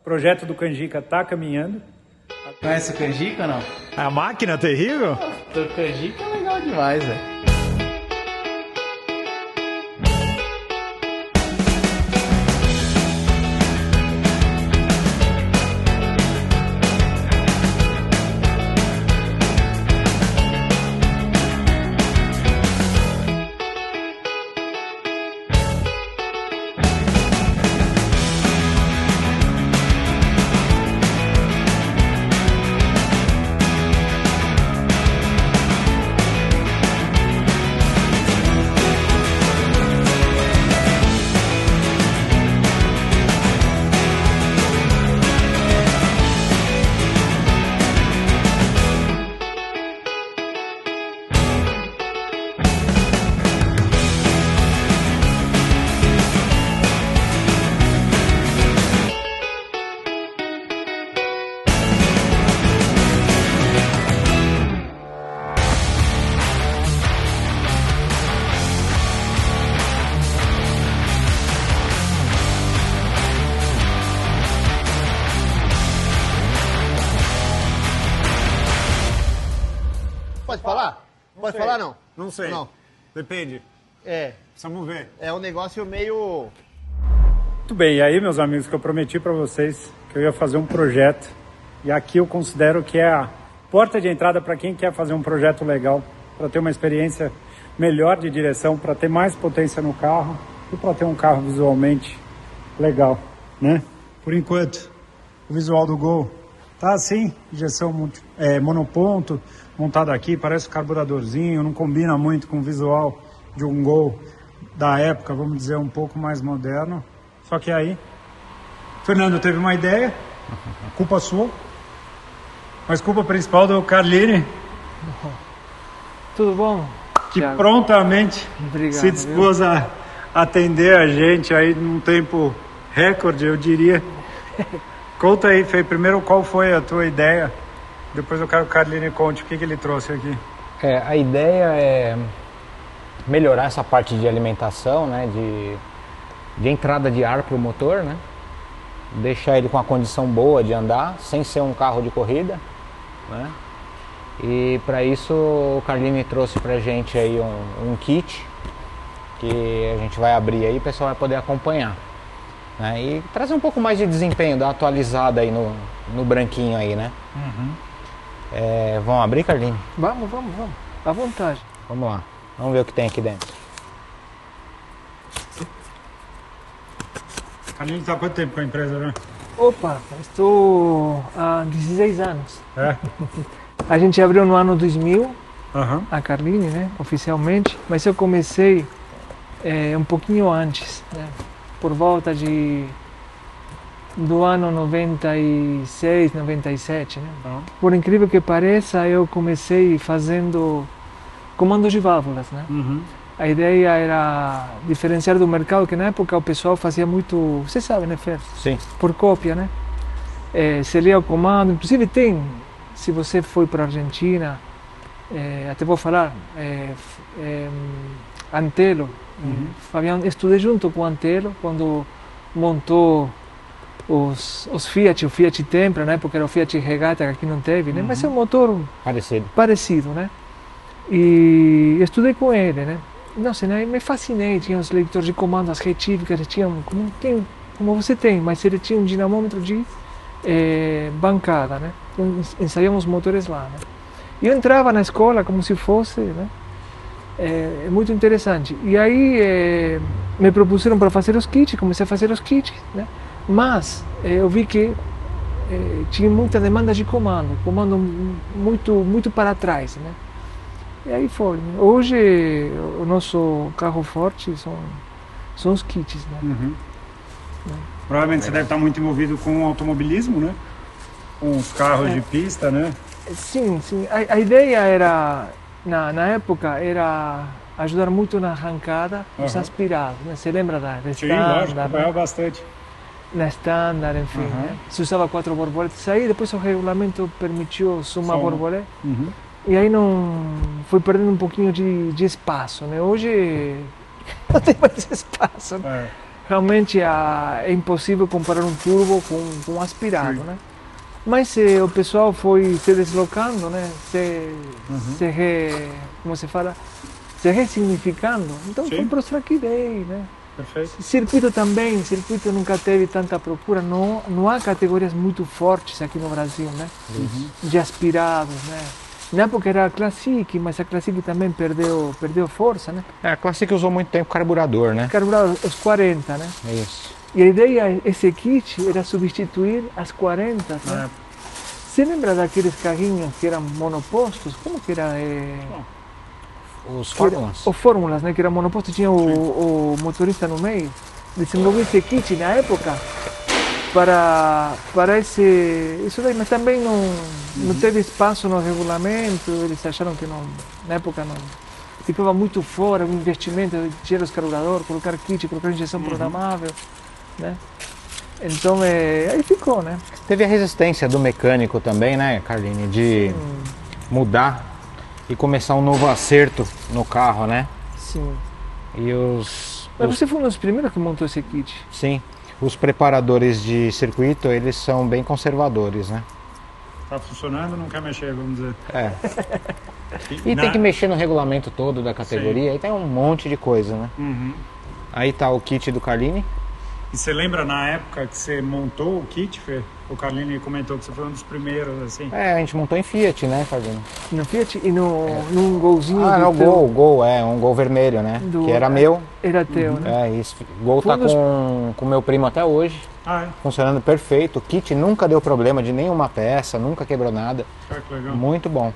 projeto do Canjica está caminhando. Conhece o Canjica ou não? A máquina terrível? O Canjica é legal demais, velho. Pode falar? Pode falar, não? Não sei. Não. Depende. É. Precisamos ver. É um negócio meio... Muito bem, e aí, meus amigos, que eu prometi para vocês que eu ia fazer um projeto. E aqui eu considero que é a porta de entrada para quem quer fazer um projeto legal, para ter uma experiência melhor de direção, para ter mais potência no carro e para ter um carro visualmente legal, né? Por enquanto, o visual do Gol tá assim, injeção monoponto, montado aqui, parece um carburadorzinho, não combina muito com o visual de um Gol da época, vamos dizer, um pouco mais moderno. Só que aí, Fernando teve uma ideia, culpa sua, mas culpa principal do Carlini, Tudo bom? que Thiago? prontamente Obrigado, se dispôs a atender a gente aí num tempo recorde, eu diria. Conta aí, Fê, primeiro qual foi a tua ideia, depois eu quero que o Carlini conte o que ele trouxe aqui. A ideia é melhorar essa parte de alimentação, né, de entrada de ar para o motor, né, deixar ele com a condição boa de andar, sem ser um carro de corrida, né, e para isso o Carlini trouxe pra gente aí um kit que a gente vai abrir aí e o pessoal vai poder acompanhar, né, e trazer um pouco mais de desempenho, dar uma atualizada aí no branquinho aí, né. Vamos abrir, Carlini? Vamos. À vontade. Vamos lá, vamos ver o que tem aqui dentro. Carlini está há quanto tempo com a empresa, né? Opa, estou há 16 anos. É? A gente abriu no ano 2000, Aham. a Carlini, né, oficialmente, mas eu comecei um pouquinho antes, né, por volta do ano 96, 97, né? Por incrível que pareça, eu comecei fazendo comandos de válvulas, né? Uhum. A ideia era diferenciar do mercado, que na época o pessoal fazia muito, você sabe, né, Fer? Sim. Por cópia, né? Você lia o comando, inclusive tem, se você foi para a Argentina, até vou falar, Antelo, Fabiano, estudei junto com o Antelo quando montou os Fiat, o Fiat Tempra, na época era o Fiat Regata, que aqui não teve, né? Mas é um motor parecido, né? E estudei com ele, né? Nossa, né? Me fascinei, tinha os leitores de comando, as retíficas, tinha como você tem, mas ele tinha um dinamômetro de bancada, né? Então, ensaiamos motores lá, né? E eu entrava na escola como se fosse, né? É muito interessante. E aí me propuseram para fazer os kits, comecei a fazer os kits, né? Mas eu vi que tinha muita demanda de comando muito para trás, né? E aí foi. Né? Hoje o nosso carro forte são os kits, né? Uhum. Provavelmente você deve estar muito envolvido com o automobilismo, né? Com os carros de pista, né? Sim. A ideia era, na época, era ajudar muito na arrancada os aspirados, né? Você lembra da Sim, lógico, acompanhava né? bastante. Na Standard, enfim, né? Se usava 4 borboletas aí, depois o regulamento permitiu uma borboleta, e aí não foi perdendo um pouquinho de espaço, né? Hoje não tem mais espaço, né? realmente é impossível comparar um turbo com um aspirado, Sim. né? Mas o pessoal foi se deslocando, né? Como se fala? Se ressignificando. Então Sim. comprou Trackday, né? Perfeito. Circuito também, circuito nunca teve tanta procura, não há categorias muito fortes aqui no Brasil, né? De aspirados, né? Na época era a Classic, mas a Classic também perdeu força, né? A Classic usou muito tempo carburador, né? Carburado os 40, né? É isso. E a ideia, esse kit, era substituir as 40, né? Você lembra daqueles carrinhos que eram monopostos? Como que era? Os Fórmulas. Os Fórmulas, né? Que era monoposto, tinha o motorista no meio. Desenvolvi esse kit na época para isso daí, mas também não teve espaço no regulamento, eles acharam que não, na época não, ficava muito fora o investimento, tirar os carburadores, colocar kit, colocar injeção programável, né? Então aí ficou, né? Teve a resistência do mecânico também, né, Carline, de mudar e começar um novo acerto no carro, né? Sim. E Mas você foi um dos primeiros que montou esse kit? Sim, os preparadores de circuito, eles são bem conservadores, né? Tá funcionando, não quer mexer, vamos dizer. É. E tem que mexer no regulamento todo da categoria, aí tem um monte de coisa, né? Uhum. Aí tá o kit do Carline. E você lembra na época que você montou o kit, Fê? O Carlini comentou que você foi um dos primeiros, assim. É, a gente montou em Fiat, né, Carline? No Fiat e num golzinho Ah, do não, teu- Gol, um Gol vermelho, né? Que era meu. Era teu, né? É, isso. Gol Foi tá um dos- com o meu primo até hoje, Ah, é? funcionando perfeito. O kit nunca deu problema de nenhuma peça, nunca quebrou nada. Ah, que legal. Muito bom.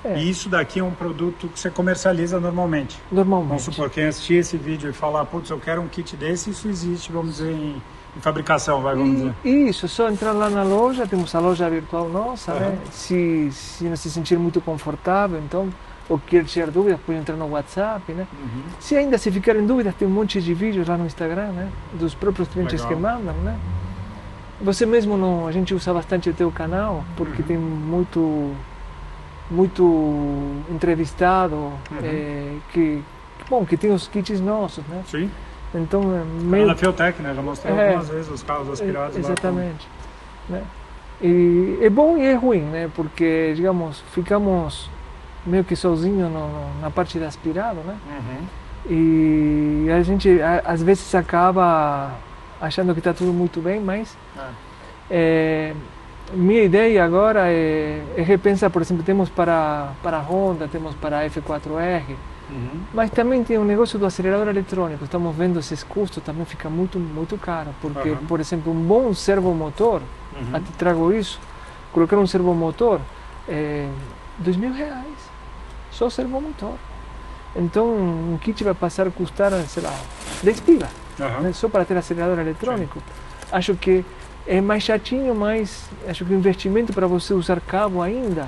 E isso daqui é um produto que você comercializa normalmente. Vamos Normalmente. supor, quem assistir esse vídeo e falar, putz, eu quero um kit desse, isso existe, vamos dizer, em fabricação, vamos dizer. Isso, só entrar lá na loja, temos a loja virtual nossa, né? Se não se sentir muito confortável, então, ou quer tirar dúvidas, pode entrar no WhatsApp, né? Se ainda se ficar em dúvidas, tem um monte de vídeos lá no Instagram, né? Dos próprios clientes Legal. que mandam, né? Você mesmo, a gente usa bastante o teu canal, porque tem muito entrevistado que tem os kits nossos, né? Sim. Então, Na Fiotec, né? Já mostrei algumas vezes os carros aspirados lá. exatamente, né? E é bom e é ruim, né? Porque, digamos, ficamos meio que sozinhos na parte da aspirado, né? E a gente às vezes acaba achando que está tudo muito bem, mas minha ideia agora é repensar, por exemplo, temos para a Honda, temos para a F4R, mas também tem um negócio do acelerador eletrônico. Estamos vendo esses custos, também fica muito, muito caro, porque, por exemplo, um bom servomotor, até trago isso, colocar um servomotor é R$2.000, só servomotor. Então, um kit vai passar a custar, sei lá, 10 pila, né? Só para ter acelerador eletrônico. Acho que é mais chatinho, mas acho que o investimento para você usar cabo ainda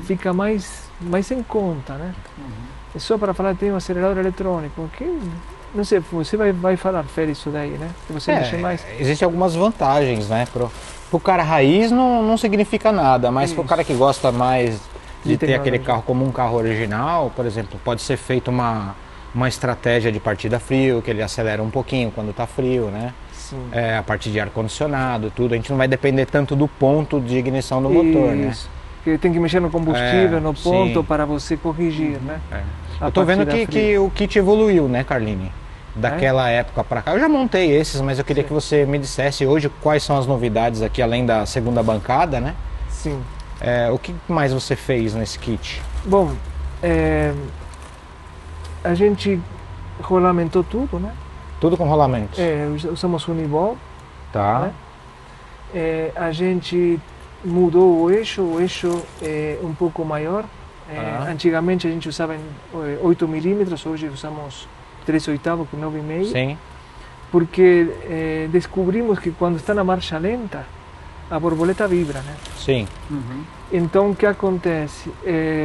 fica mais em conta, né? É só para falar que tem um acelerador eletrônico, que não sei, você vai falar, Félix, isso daí, né? Que você mexe mais. Existem algumas vantagens, né? Pro cara raiz não significa nada, mas pro cara que gosta mais de ter aquele carro como um carro original, por exemplo, pode ser feita uma estratégia de partida frio, que ele acelera um pouquinho quando está frio, né? Sim. A parte de ar-condicionado, tudo. A gente não vai depender tanto do ponto de ignição do motor, né? Que tem que mexer no combustível, no ponto, sim. para você corrigir, né? Eu tô vendo que o kit evoluiu, né, Carline? Daquela época para cá. Eu já montei esses, mas eu queria que você me dissesse hoje quais são as novidades aqui, além da segunda bancada, né? Sim. O que mais você fez nesse kit? Bom, a gente rolamentou tudo, né? Tudo com rolamentos. Usamos Unibol, Tá. né? A gente mudou o eixo é um pouco maior. Antigamente a gente usava em 8 milímetros, hoje usamos 3/8, que é 9,5. Sim. Porque descobrimos que quando está na marcha lenta, a borboleta vibra, né? Sim. Então o que acontece?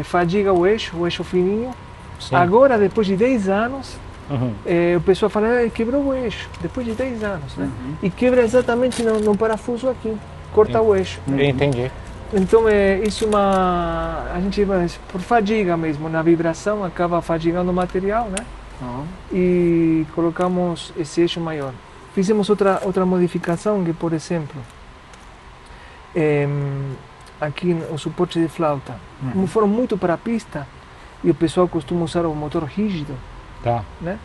Fadiga o eixo fininho. Sim. Agora, depois de 10 anos, Uhum. o pessoal fala, quebrou o eixo, depois de 10 anos, né? E quebra exatamente no parafuso aqui, corta o eixo. Entendi. Então isso é a gente por fadiga mesmo, na vibração acaba fadigando o material, né? E colocamos esse eixo maior. fizemos outra modificação que, por exemplo, aqui o suporte de flauta, como foram muito para a pista, e o pessoal costuma usar o motor rígido, Tá. né?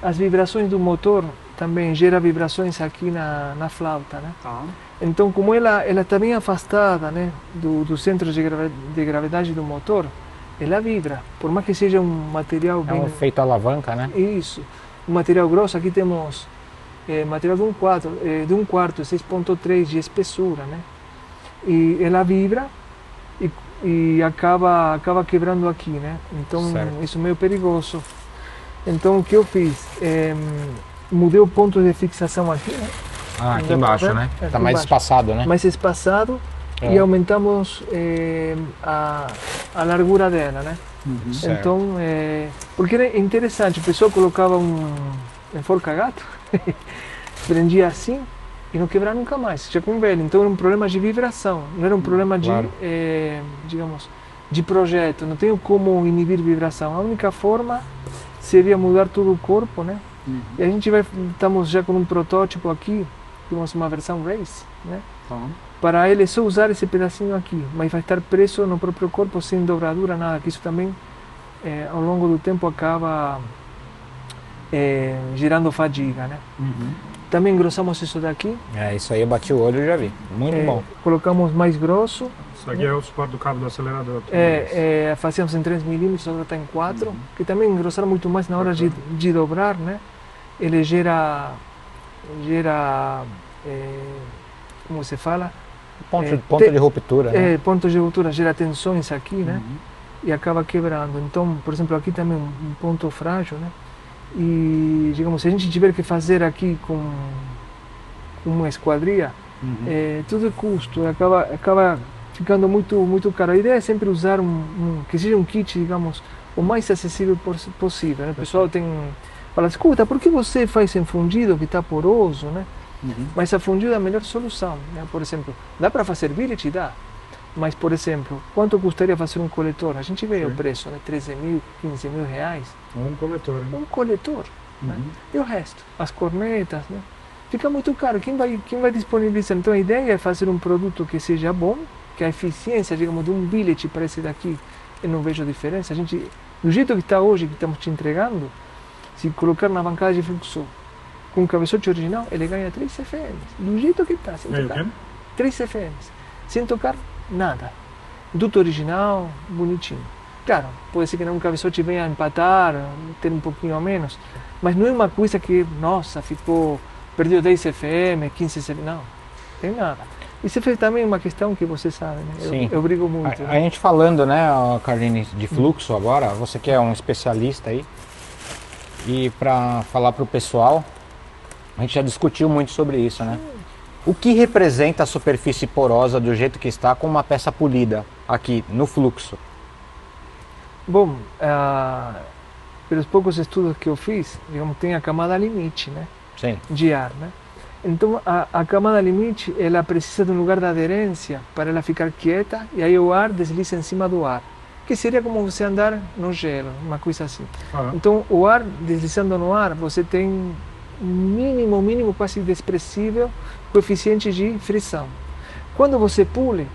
As vibrações do motor também geram vibrações aqui na flauta, né? Tá. Então, como ela está bem afastada, né, do centro de gravidade do motor, ela vibra, por mais que seja um material É bem... um efeito alavanca, né? Isso, um material grosso, aqui temos material de um quarto, 6,3 de espessura, né? E ela vibra e acaba quebrando aqui, né? Então, Certo. isso é meio perigoso. Então, o que eu fiz? Mudei o ponto de fixação aqui, né? Ah, aqui Dá pra embaixo, ver? né? Aqui Tá mais embaixo. espaçado, né? Mais espaçado É. e aumentamos a largura dela, né? Certo. Então, porque era interessante, o pessoal colocava um enforca-gato, prendia assim e não quebrava nunca mais, já com velho. Então era um problema de vibração, não era um problema Claro. digamos, de projeto. Não tenho como inibir vibração. A única forma seria mudar todo o corpo, né? E a gente estamos já com um protótipo aqui, temos uma versão race, né? Tá. Para ele só usar esse pedacinho aqui, mas vai estar preso no próprio corpo sem dobradura, nada, que isso também ao longo do tempo acaba gerando fadiga, né? Também engrossamos isso daqui, É, isso aí eu bati o olho e já vi. Muito bom. colocamos mais grosso, Isso aqui é o suporte do cabo do acelerador. fazíamos em 3 milímetros, agora está em 4, que também engrossaram muito mais na hora de dobrar, né? Ele gera como se fala? Ponto de ruptura, né? Pontos de ruptura, gera tensões aqui, né? E acaba quebrando. Então, por exemplo, aqui também um ponto frágil, né? E, digamos, se a gente tiver que fazer aqui com uma esquadria, tudo é custo, acaba ficando muito caro. A ideia é sempre usar que seja um kit, digamos, o mais acessível possível, né? O pessoal fala, escuta, por que você faz em fundido que está poroso, né? Mas a fundido é a melhor solução, né? Por exemplo, dá para fazer billet? Dá. Mas, por exemplo, quanto custaria fazer um coletor? A gente vê o preço, né? 13 mil, 15 mil reais. Um coletor, né? Um coletor. Né? E o resto? As cornetas, né? Fica muito caro. Quem vai disponibilizar? Então, a ideia é fazer um produto que seja bom, que a eficiência, digamos, de um billet para esse daqui, eu não vejo diferença. A gente, do jeito que está hoje, que estamos te entregando, se colocar na bancada de fluxo com o cabeçote original, ele ganha 3 CFMs. Do jeito que está, sem tocar. 3 CFMs. Sem tocar nada. Duto original, bonitinho. Claro, pode ser que um cabeçote venha a empatar, ter um pouquinho a menos, mas não é uma coisa que, nossa, perdeu 10 CFM, 15 CFM, não, tem nada. Isso também é uma questão que você sabe, né? Sim. Eu brigo muito. A gente falando, né, Carline, de fluxo agora, você que é um especialista aí, e para falar para o pessoal, a gente já discutiu muito sobre isso, né? O que representa a superfície porosa do jeito que está com uma peça polida aqui no fluxo? Bom, pelos poucos estudos que eu fiz, digamos, tem a camada limite, né? Sim. De ar, né? Então, a camada limite, ela precisa de um lugar de aderência para ela ficar quieta e aí o ar desliza em cima do ar. Que seria como você andar no gelo, uma coisa assim. Então, o ar deslizando no ar, você tem mínimo quase inexpressível coeficiente de frição. Quando você pule,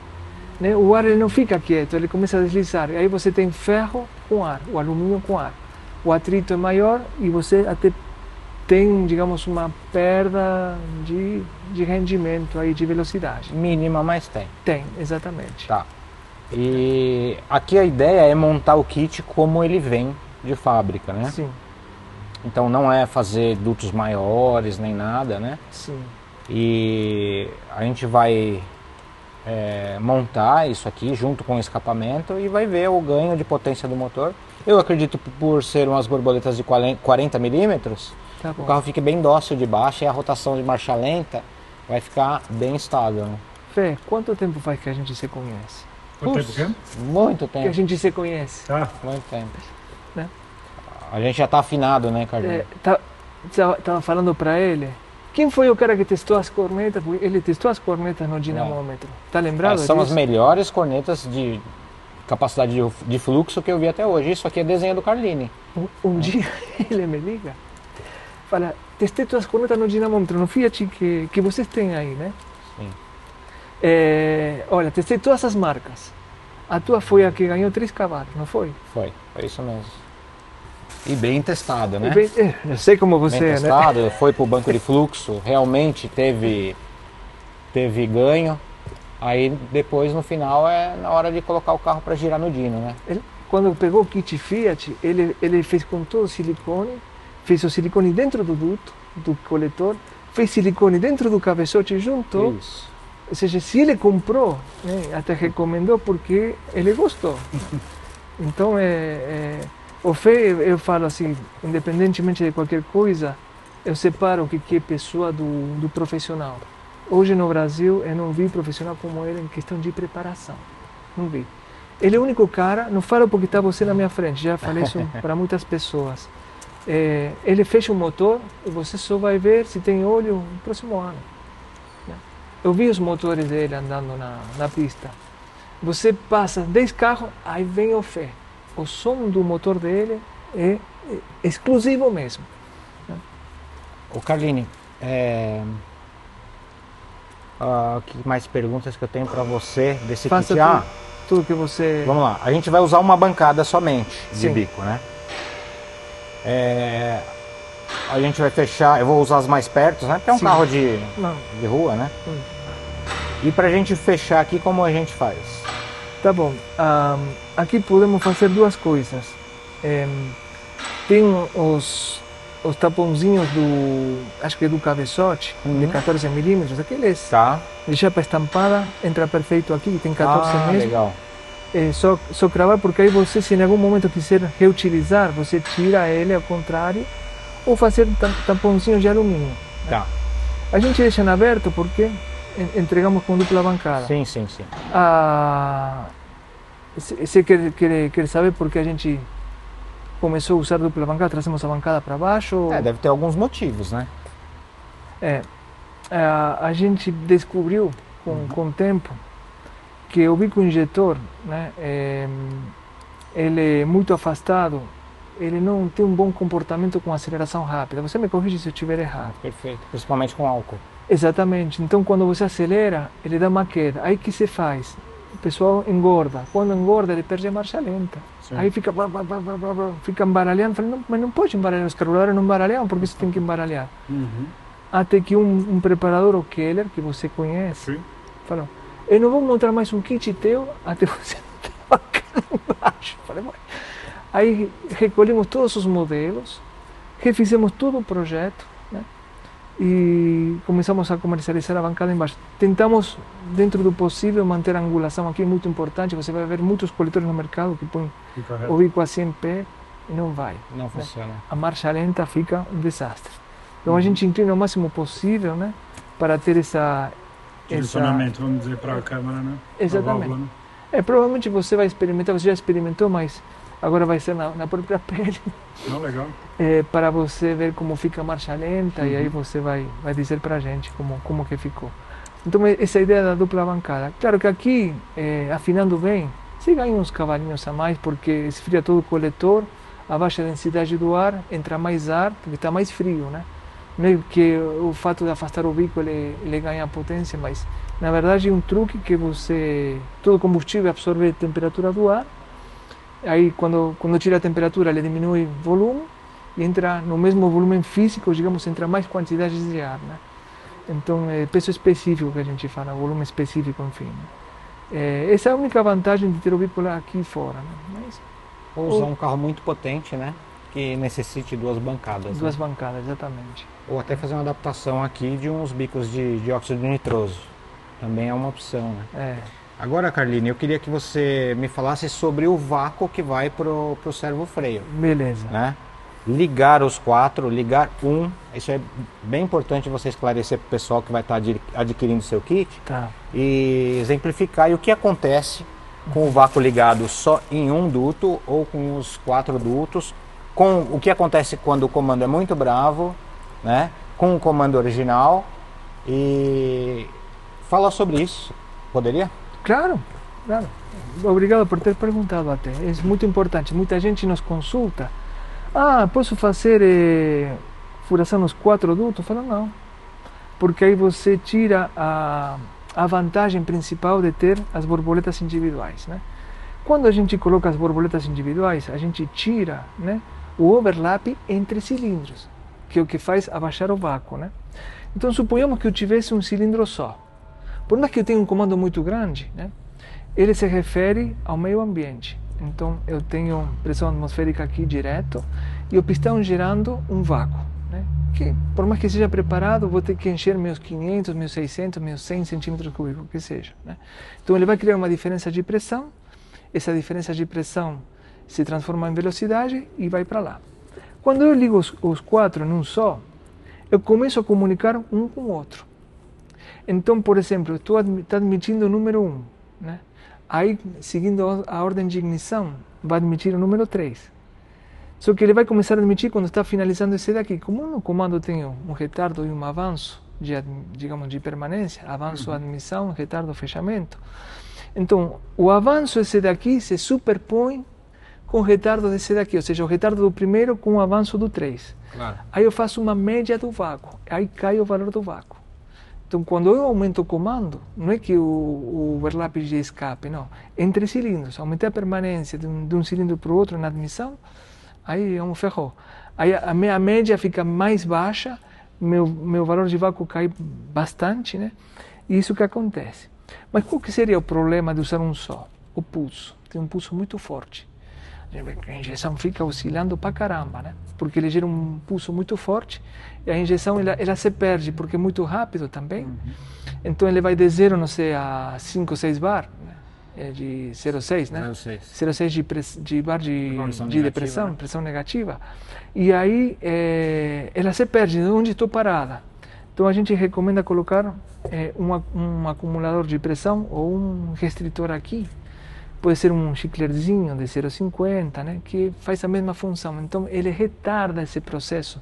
né, o ar ele não fica quieto, ele começa a deslizar. E aí você tem ferro com ar, o alumínio com ar. O atrito é maior e você até tem, digamos, uma perda de rendimento aí, de velocidade. Mínima, mas tem. Tem, exatamente. Tá. E aqui a ideia é montar o kit como ele vem de fábrica, né? Sim. Então não é fazer dutos maiores nem nada, né? Sim. E a gente vai montar isso aqui junto com o escapamento e vai ver o ganho de potência do motor. Eu acredito por ser umas borboletas de 40 milímetros, Tá bom. o carro fica bem dócil de baixo e a rotação de marcha lenta vai ficar bem estável, né? Fê, quanto tempo faz que a gente se conhece? Quanto tempo que é? Muito Que a tempo, gente se conhece. Tá. muito tempo. Né? A gente já tá afinado, né, Carlinhos? Tava falando para ele. Quem foi o cara que testou as cornetas? Ele testou as cornetas no dinamômetro. Tá lembrado São as disso? melhores cornetas de capacidade de fluxo que eu vi até hoje. Isso aqui é desenho do Carlini. Um dia ele me liga fala, testei todas as cornetas no dinamômetro, no Fiat que vocês têm aí, né? Sim. Olha, testei todas as marcas. A tua foi a que ganhou 3 cavalos, não foi? Foi isso mesmo. E bem testado, né? Eu sei como você Bem é, testado, né? foi pro banco de fluxo, realmente teve ganho. Aí depois no final é na hora de colocar o carro para girar no dyno, né? Quando pegou o kit Fiat, ele fez com todo o silicone, fez o silicone dentro do duto, do coletor, fez silicone dentro do cabeçote, juntou. Isso. Ou seja, se ele comprou, né, até recomendou porque ele gostou. Então, o Fê, eu falo assim, independentemente de qualquer coisa, eu separo o que é pessoa do profissional. Hoje no Brasil, eu não vi profissional como ele em questão de preparação. Não vi. Ele é o único cara, não falo porque está você na minha frente, já falei isso para muitas pessoas. Ele fecha o motor e você só vai ver se tem óleo no próximo ano. Eu vi os motores dele andando na pista. Você passa 10 carros, aí vem o Fê. O som do motor dele é exclusivo mesmo. O Carlini, que mais perguntas que eu tenho para você desse Faça kit? tudo que você... Vamos lá, a gente vai usar uma bancada somente de Sim. bico, né? A gente vai fechar, eu vou usar as mais perto, né? Porque é um Sim. carro de rua, né? Hum. E pra gente fechar aqui, como a gente faz? Tá bom. Aqui podemos fazer duas coisas. Tem os tapãozinhos acho que é do cabeçote, de 14 milímetros, aqueles. Tá. De chapa estampada, entra perfeito aqui, tem 14 mesmo. Legal. Só cravar, porque aí você, se em algum momento quiser reutilizar, você tira ele ao contrário, ou fazer tampãozinhos de alumínio. Tá. A gente deixa em aberto porque entregamos com dupla bancada. Sim. Você quer saber por que a gente começou a usar dupla bancada, trazemos a bancada para baixo? Deve ter alguns motivos, né? A gente descobriu com o tempo que o bico injetor, né, ele é muito afastado, ele não tem um bom comportamento com aceleração rápida. Você me corrige se eu estiver errado. Perfeito. Principalmente com álcool. Exatamente. Então, quando você acelera, ele dá uma queda. Aí que se faz? O pessoal engorda. Quando engorda, ele perde a marcha lenta. Sim. Aí fica embaralhando. Fala, não, mas não pode embaralhar. Os carburadores não embaralham, por que você tem que embaralhar? Uhum. Até que um preparador, o Keller, que você conhece, Sim. falou, eu não vou montar mais um kit teu até você não ter embaixo. Falei, bom. Aí recolhemos todos os modelos, refizemos todo o projeto, né? E começamos a comercializar a bancada embaixo. Tentamos, dentro do possível, manter a angulação aqui, muito importante. Você vai ver muitos coletores no mercado que põem o bico assim em pé e não vai. Não funciona. A marcha lenta fica um desastre. Então a gente inclina o máximo possível, né, para ter essa Direcionamento, vamos dizer, para a câmera, né? Exatamente. Válvula, né? Provavelmente você vai experimentar, você já experimentou, mas agora vai ser na própria pele, Não, legal. para você ver como fica a marcha lenta e aí você vai dizer para a gente como que ficou. Então essa ideia da dupla bancada. Claro que aqui, afinando bem, você ganha uns cavalinhos a mais porque esfria todo o coletor, a baixa densidade do ar, entra mais ar, porque está mais frio, né? Não é que o fato de afastar o bico ele ganha potência, mas na verdade é um truque que todo combustível absorve a temperatura do ar. Aí quando tira a temperatura ele diminui o volume e entra no mesmo volume físico, digamos, entra mais quantidades de ar, né? Então é peso específico que a gente fala, volume específico, enfim. Essa é a única vantagem de ter o bico lá aqui fora, né? Mas, Ou usar um carro muito potente, né? Que necessite duas bancadas. duas né? bancadas, exatamente. Ou até fazer uma adaptação aqui de uns bicos de dióxido nitroso. Também é uma opção, né? Agora, Carline, eu queria que você me falasse sobre o vácuo que vai pro servo-freio. Beleza. Né? Ligar os 4, ligar um, isso é bem importante você esclarecer para o pessoal que vai estar adquirindo seu kit. Tá. E exemplificar o que acontece com o vácuo ligado só em um duto ou com os 4 dutos, com o que acontece quando o comando é muito bravo, né? Com o comando original, e falar sobre isso, poderia? Claro. Obrigado por ter perguntado até. É muito importante. Muita gente nos consulta. Posso fazer furação nos 4 dutos? Eu falo, não. Porque aí você tira a vantagem principal de ter as borboletas individuais, né? Quando a gente coloca as borboletas individuais, a gente tira, né, o overlap entre cilindros, que é o que faz abaixar o vácuo, né? Então, suponhamos que eu tivesse um cilindro só. Por mais que eu tenha um comando muito grande, né, ele se refere ao meio ambiente. Então, eu tenho pressão atmosférica aqui direto e o pistão gerando um vácuo, né, que, por mais que seja preparado, vou ter que encher meus 500, meus 600, meus 100 centímetros cúbicos, o que seja, né? Então, ele vai criar uma diferença de pressão. Essa diferença de pressão se transforma em velocidade e vai para lá. Quando eu ligo os 4 num só, eu começo a comunicar um com o outro. Então, por exemplo, eu estou admitindo o número 1, né? Aí, seguindo a ordem de ignição, vai admitir o número 3. Só que ele vai começar a admitir quando está finalizando esse daqui. Como no comando tem um retardo e um avanço, digamos, de permanência, avanço, admissão, retardo, fechamento. Então, o avanço esse daqui se superpõe com o retardo desse daqui, ou seja, o retardo do primeiro com o avanço do 3. Claro. Aí eu faço uma média do vácuo, aí cai o valor do vácuo. Então, quando eu aumento o comando, não é que o overlap de escape, não. Entre cilindros, aumentei a permanência de um cilindro para o outro na admissão, aí é um ferrou. Aí a minha média fica mais baixa, meu valor de vácuo cai bastante, né? E isso que acontece. Mas qual que seria o problema de usar um só? O pulso. Tem um pulso muito forte. A injeção fica oscilando pra caramba, né? Porque ele gera um pulso muito forte e a injeção ela se perde porque é muito rápido também. Então ele vai de 0, não sei, a 5 ou 6 bar, né? É de 0,6, né? 0,6 de bar de depressão, né? Pressão negativa. E aí ela se perde de onde estou parada. Então a gente recomenda colocar um acumulador de pressão ou um restritor aqui. Pode ser um chiclerzinho de 0,50, né, que faz a mesma função. Então ele retarda esse processo.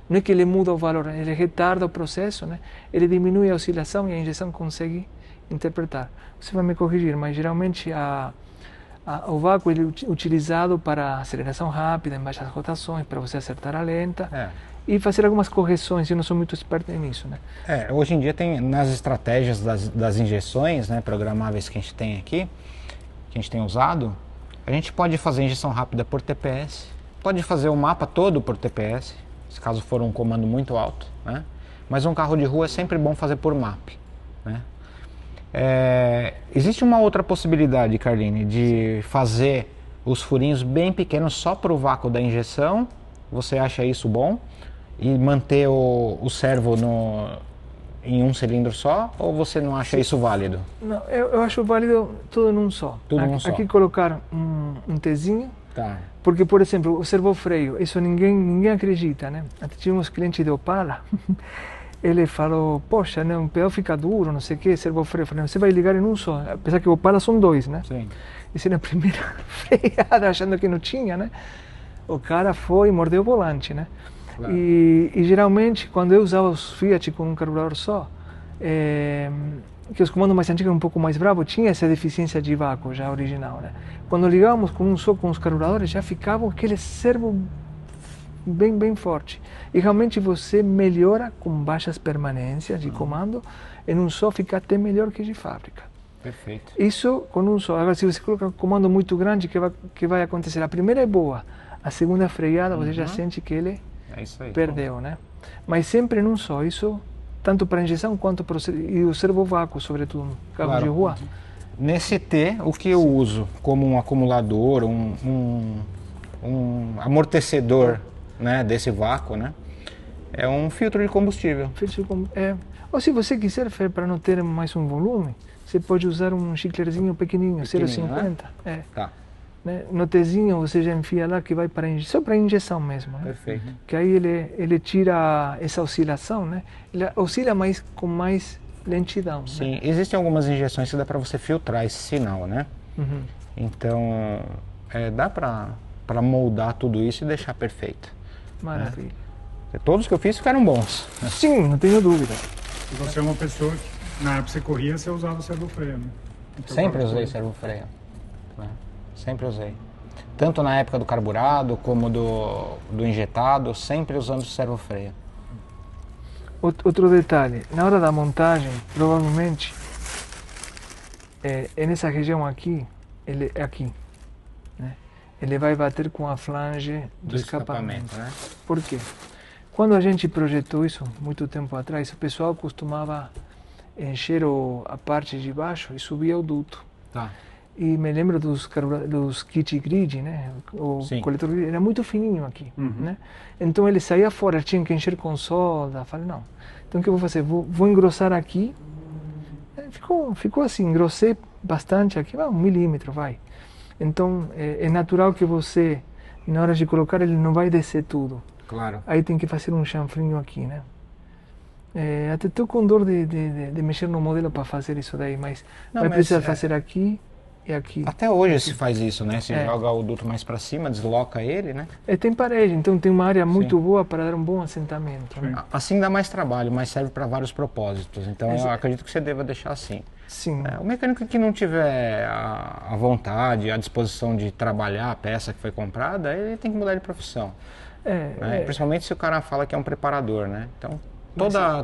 Não é que ele muda o valor, ele retarda o processo, né? Ele diminui a oscilação e a injeção consegue interpretar. Você vai me corrigir, mas geralmente o vácuo ele é utilizado para aceleração rápida, em baixas rotações, para você acertar a lenta. E fazer algumas correções, eu não sou muito esperto nisso, né? Hoje em dia tem nas estratégias das injeções, né, programáveis que a gente tem aqui, que a gente tem usado, a gente pode fazer injeção rápida por TPS, pode fazer o mapa todo por TPS, se caso for um comando muito alto, né? Mas um carro de rua é sempre bom fazer por MAP, né? Existe uma outra possibilidade, Carline, de fazer os furinhos bem pequenos só para o vácuo da injeção. Você acha isso bom? E manter o servo em um cilindro só? Ou você não acha isso válido? Não, eu acho válido tudo num só. Aqui colocar um Tzinho. Tá. Porque, por exemplo, o servofreio, isso ninguém acredita, né? Até tivemos cliente de Opala, ele falou, poxa, né, um pedal fica duro, não sei o que, servofreio. Eu falei, você vai ligar em um só, apesar que o Opala são 2, né? Sim. Isso na primeira freada, achando que não tinha, né? O cara foi e mordeu o volante, né? Claro. E geralmente, quando eu usava os Fiat com um carburador só, que os comandos mais antigos eram um pouco mais bravos, tinha essa deficiência de vácuo já original, né? Quando ligávamos com um só com os carburadores, já ficava aquele servo bem forte. E realmente você melhora com baixas permanências de comando, em um só fica até melhor que de fábrica. Perfeito. Isso com um só. Agora, se você colocar um comando muito grande, que vai acontecer? A primeira é boa, a segunda freada, você já sente que ele perdeu, né? Mas sempre num só. Isso tanto para injeção quanto para o servovácuo, sobretudo no carro de rua. Nesse T, o que eu uso como um acumulador, um amortecedor, né, desse vácuo, né, é um filtro de combustível. Ou se você quiser, para não ter mais um volume, você pode usar um chiclerzinho pequenininho, 0,50. Né? Tá. Né? No Tzinho você já enfia lá que vai para só para injeção mesmo. Né? Perfeito. Que aí ele tira essa oscilação, né? Ele oscila mais com mais lentidão. Sim, né? Existem algumas injeções que dá para você filtrar esse sinal, né? Então dá para moldar tudo isso e deixar perfeito. Maravilha. Né? Todos que eu fiz ficaram bons. Sim, não tenho dúvida. E você é uma pessoa que na época que você corria, você usava o servofreio, né? Então, sempre usei servofreio. Né? Sempre usei. Tanto na época do carburado como do injetado, sempre usando o servofreio. Outro detalhe, na hora da montagem, provavelmente, é nessa região aqui, né? Ele vai bater com a flange do escapamento. né? Por quê? Quando a gente projetou isso, muito tempo atrás, o pessoal costumava encher a parte de baixo e subir o duto. Tá. E me lembro dos kit grid, né? O Sim. coletor grid era muito fininho aqui, né? Então ele saía fora, tinha que encher com solda. Falei, não. Então o que eu vou fazer? Vou engrossar aqui. Ficou assim, engrossei bastante aqui, 1 milímetro, vai. Então é natural que você, na hora de colocar, ele não vai descer tudo. Claro. Aí tem que fazer um chanfrinho aqui, né? Até estou com dor de mexer no modelo para fazer isso daí, mas vai precisar fazer aqui e aqui. Até hoje se faz isso, né? Se joga o duto mais para cima, desloca ele, né? Tem parede, então tem uma área muito boa para dar um bom assentamento. Né? Assim dá mais trabalho, mas serve para vários propósitos. Então eu acredito que você deva deixar assim. Sim. O mecânico que não tiver a vontade, a disposição de trabalhar a peça que foi comprada, ele tem que mudar de profissão. Principalmente se o cara fala que é um preparador, né? Então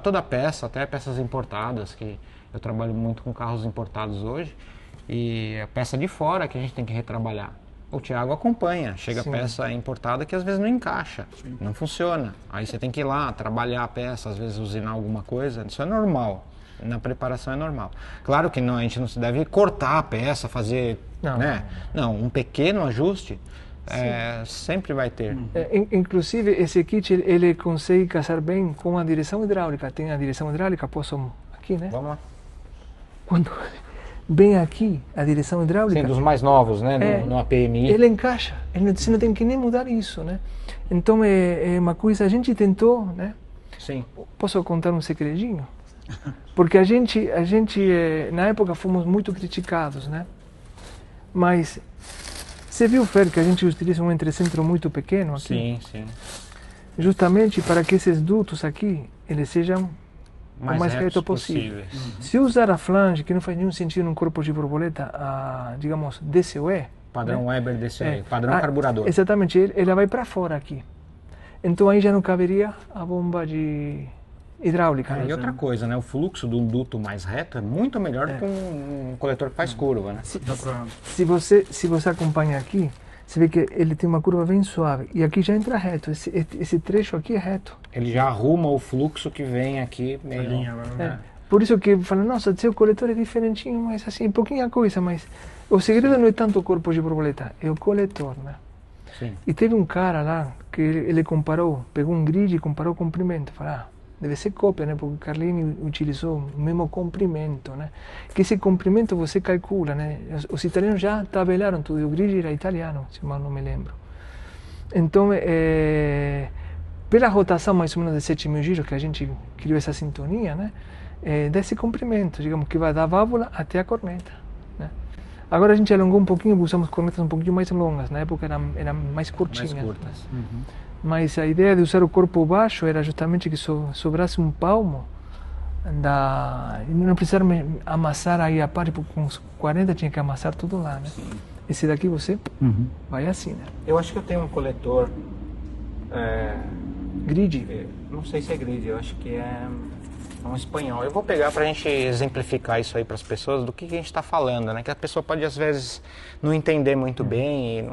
toda peça, até peças importadas, que eu trabalho muito com carros importados hoje, e a peça de fora que a gente tem que retrabalhar. O Thiago acompanha, chega a peça importada que às vezes não encaixa, não funciona. Aí você tem que ir lá, trabalhar a peça, às vezes usinar alguma coisa, isso é normal. Na preparação é normal. Claro que a gente não se deve cortar a peça, fazer... Não, um pequeno ajuste sempre vai ter. Inclusive, esse kit ele consegue casar bem com a direção hidráulica. Tem a direção hidráulica, posso aqui, né? Vamos lá. Quando bem aqui, a direção hidráulica... Sim, dos mais novos, né? No APMI. Ele encaixa, você não tem que nem mudar isso, né? Então, é uma coisa, a gente tentou, né? Sim. Posso contar um segredinho? Porque a gente na época, fomos muito criticados, né? Mas, você viu, Fer, que a gente utiliza um entrecentro muito pequeno aqui? Sim. Justamente para que esses dutos aqui, eles sejam o mais reto possível. Se usar a flange, que não faz nenhum sentido num corpo de borboleta, digamos, DCOE... Padrão Weber DCOE, padrão carburador. Exatamente, ela vai para fora aqui. Então aí já não caberia a bomba hidráulica. E outra coisa, né? O fluxo de um duto mais reto é muito melhor do que um coletor que faz curva, né? Se você acompanha aqui, você vê que ele tem uma curva bem suave. E aqui já entra reto. Esse trecho aqui é reto. Ele já arruma o fluxo que vem aqui meio... Por isso que fala, nossa, seu coletor é diferentinho, mas assim, pouquinha coisa. Mas o segredo não é tanto o corpo de borboleta, é o coletor, né? Sim. E teve um cara lá que ele comparou, pegou um grid e comparou o comprimento. Falou, deve ser cópia, né? Porque o Carlini utilizou o mesmo comprimento, né? Que esse comprimento você calcula, né? Os italianos já tabelaram tudo, o grid era italiano, se mal não me lembro. Então, pela rotação mais ou menos de 7.000 giros que a gente criou essa sintonia, né? Desse comprimento, digamos, que vai da válvula até a corneta, né? Agora a gente alongou um pouquinho, usamos cornetas um pouquinho mais longas, na época eram mais curtinhas. Mais curtas. Né? Mas a ideia de usar o corpo baixo era justamente que sobrasse um palmo, e não precisar amassar aí a parte, porque com uns 40 tinha que amassar tudo lá, né? Sim. Esse daqui você vai assim, né? Eu acho que eu tenho um coletor... Grid? Não sei se é grid, eu acho que é um espanhol. Eu vou pegar para a gente exemplificar isso aí para as pessoas, do que a gente está falando, né? Que a pessoa pode às vezes não entender muito bem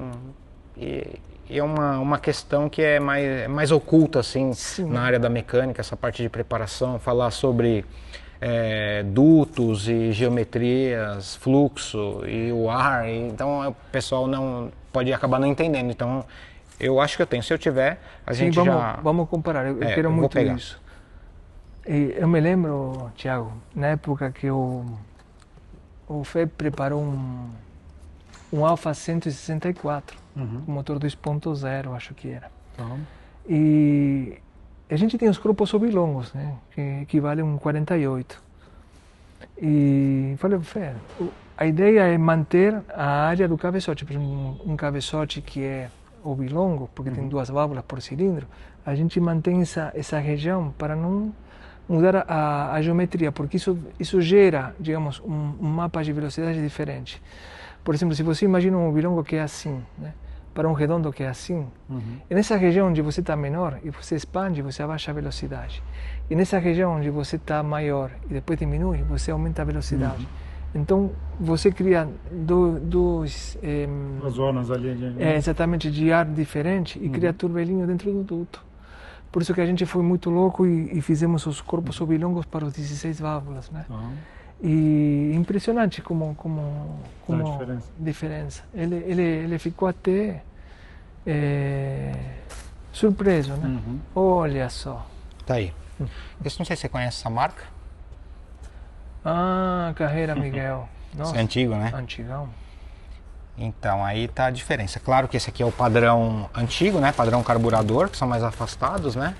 e é uma questão que é mais oculta assim. Sim. Na área da mecânica, essa parte de preparação, falar sobre dutos e geometrias, fluxo e o ar, então o pessoal não pode acabar não entendendo. Então eu acho que eu tenho. Se eu tiver, gente vamos comparar. Eu quero muito pegar isso. E eu me lembro, Thiago, na época que o FEB preparou um Alfa 164, com motor 2.0, acho que era. E a gente tem os corpos oblongos, né, que equivalem a um 48. E falei, Fer, a ideia é manter a área do cabeçote, por exemplo, um cabeçote que é oblongo, porque tem 2 válvulas por cilindro, a gente mantém essa região para não mudar a geometria, porque isso gera, digamos, um mapa de velocidade diferente. Por exemplo, se você imagina um oblongo que é assim, né? para um redondo que é assim. E nessa região onde você está menor e você expande, você abaixa a velocidade. E nessa região onde você está maior e depois diminui, você aumenta a velocidade. Então você cria duas zonas ali de... exatamente de ar diferente e cria turbelinho dentro do duto. Por isso que a gente foi muito louco e fizemos os corpos oblongos para os 16 válvulas, né? E impressionante como diferença. Ele ficou até surpreso, né? Olha só. Tá aí. Eu não sei se você conhece essa marca. Ah, Carreira Miguel. Nossa, isso é antigo, né? Antigão. Então, aí tá a diferença. Claro que esse aqui é o padrão antigo, né? Padrão carburador, que são mais afastados, né?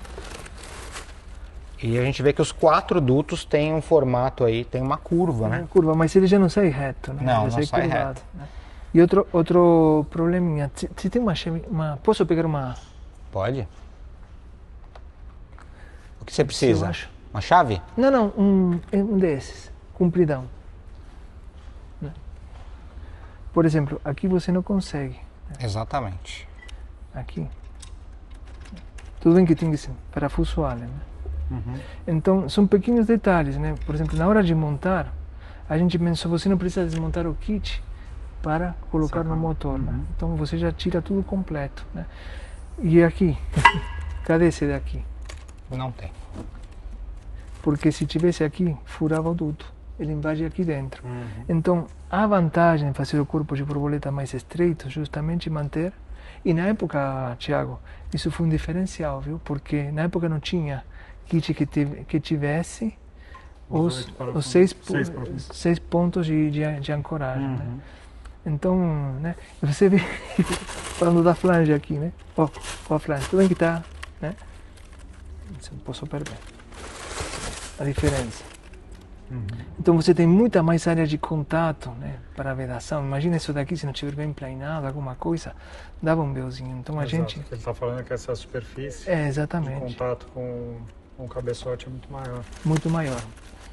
E a gente vê que os 4 dutos têm um formato aí, tem uma curva, né? Curva, mas ele já não sai reto, né? Não, ele não sai curvado, reto. Né? E outro probleminha, se tem uma... Posso pegar uma... Pode. O que você precisa? Eu acho. Uma chave? Não, um desses, compridão. Né? Por exemplo, aqui você não consegue. Né? Exatamente. Aqui. Tudo bem que tem esse parafuso Allen, né? Então, são pequenos detalhes, né? Por exemplo, na hora de montar, a gente pensou, você não precisa desmontar o kit para colocar no motor, né? Então, você já tira tudo completo, né? E aqui, cadê esse daqui? Não tem. Porque se tivesse aqui, furava o duto. Ele invade aqui dentro. Então, a vantagem de fazer o corpo de borboleta mais estreito, justamente manter. E na época, Thiago, isso foi um diferencial, viu? Porque na época não tinha kit que tivesse os 6 pontos de ancoragem, né? Então, né? Você vê, falando da flange aqui, né? Ó a flange, tudo bem que tá, né? Não posso perder a diferença. Então você tem muita mais área de contato, né, para a vedação. Imagina isso daqui, se não estiver bem planado, alguma coisa, dava um belzinho. Então a gente... O que ele está falando é que essa superfície exatamente. de contato com o cabeçote é muito maior. Muito maior.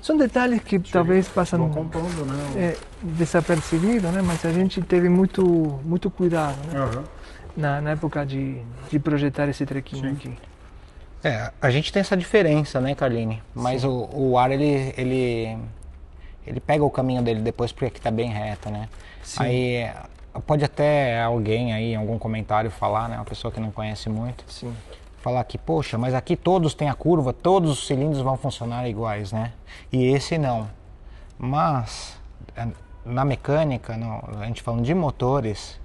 São detalhes que talvez passam compondo, né? Desapercebido, né? Mas a gente teve muito cuidado, né? Na época de projetar esse trequinho aqui. A gente tem essa diferença, né, Carline? Mas o ar, ele pega o caminho dele depois porque aqui tá bem reto, né? Sim. Aí pode até alguém aí, em algum comentário falar, né? Uma pessoa que não conhece muito. Sim. Falar que, poxa, mas aqui todos têm a curva, todos os cilindros vão funcionar iguais, né? E esse não. Mas, na mecânica, a gente falando de motores,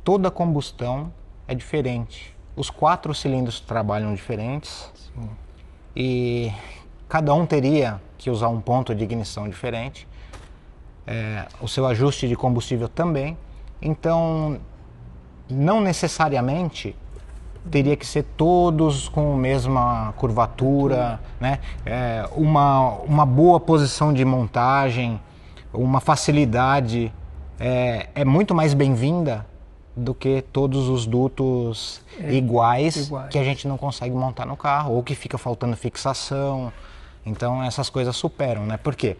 toda combustão é diferente. Os 4 cilindros trabalham diferentes. Sim. E cada um teria que usar um ponto de ignição diferente. O seu ajuste de combustível também. Então, não necessariamente teria que ser todos com a mesma curvatura, né? Uma boa posição de montagem, uma facilidade é muito mais bem-vinda do que todos os dutos iguais que a gente não consegue montar no carro, ou que fica faltando fixação. Então essas coisas superam, né? Por quê?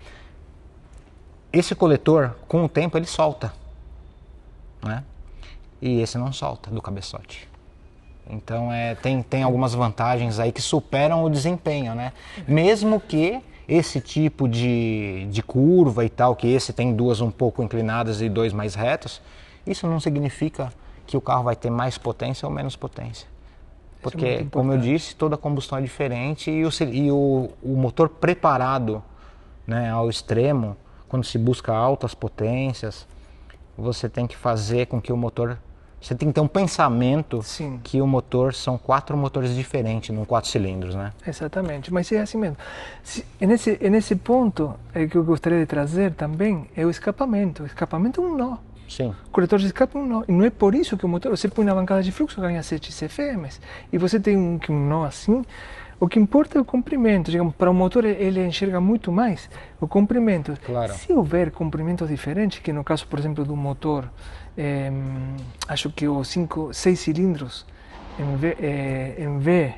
Esse coletor, com o tempo, ele solta, né? E esse não solta do cabeçote. Então tem algumas vantagens aí que superam o desempenho, né? Mesmo que esse tipo de curva e tal, que esse tem 2 um pouco inclinadas e 2 mais retos, isso não significa que o carro vai ter mais potência ou menos potência. Porque, como eu disse, toda combustão é diferente e o motor preparado, né, ao extremo, quando se busca altas potências, você tem que fazer com que o motor... Você tem que ter um pensamento que o motor são 4 motores diferentes, num 4 cilindros, né? Exatamente, mas é assim mesmo. Nesse ponto, que eu gostaria de trazer também é o escapamento. O escapamento é um nó. Sim. O coletor de escape é um nó. E não é por isso que o motor, você põe na bancada de fluxo, ganha 7 CFMs. E você tem um nó assim. O que importa é o comprimento. Digamos, para o motor, ele enxerga muito mais o comprimento. Claro. Se houver comprimentos diferentes, que no caso, por exemplo, do motor, acho que os 6 cilindros em V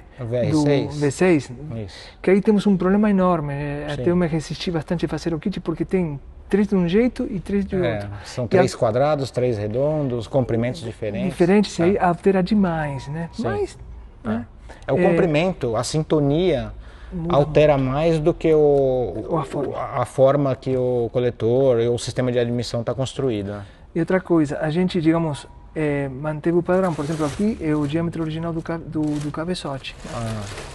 do V6, isso. que aí temos um problema enorme. Até eu me resisti bastante a fazer o kit porque tem 3 de um jeito e 3 de outro. São 3 quadrados, 3 redondos, comprimentos diferentes. Diferentes, e aí altera demais, né? Sim. Mas, né? O comprimento, a sintonia altera mais do que a forma que o coletor e o sistema de admissão está construído. Né? E outra coisa, a gente, digamos, manteve o padrão. Por exemplo, aqui é o diâmetro original do cabeçote.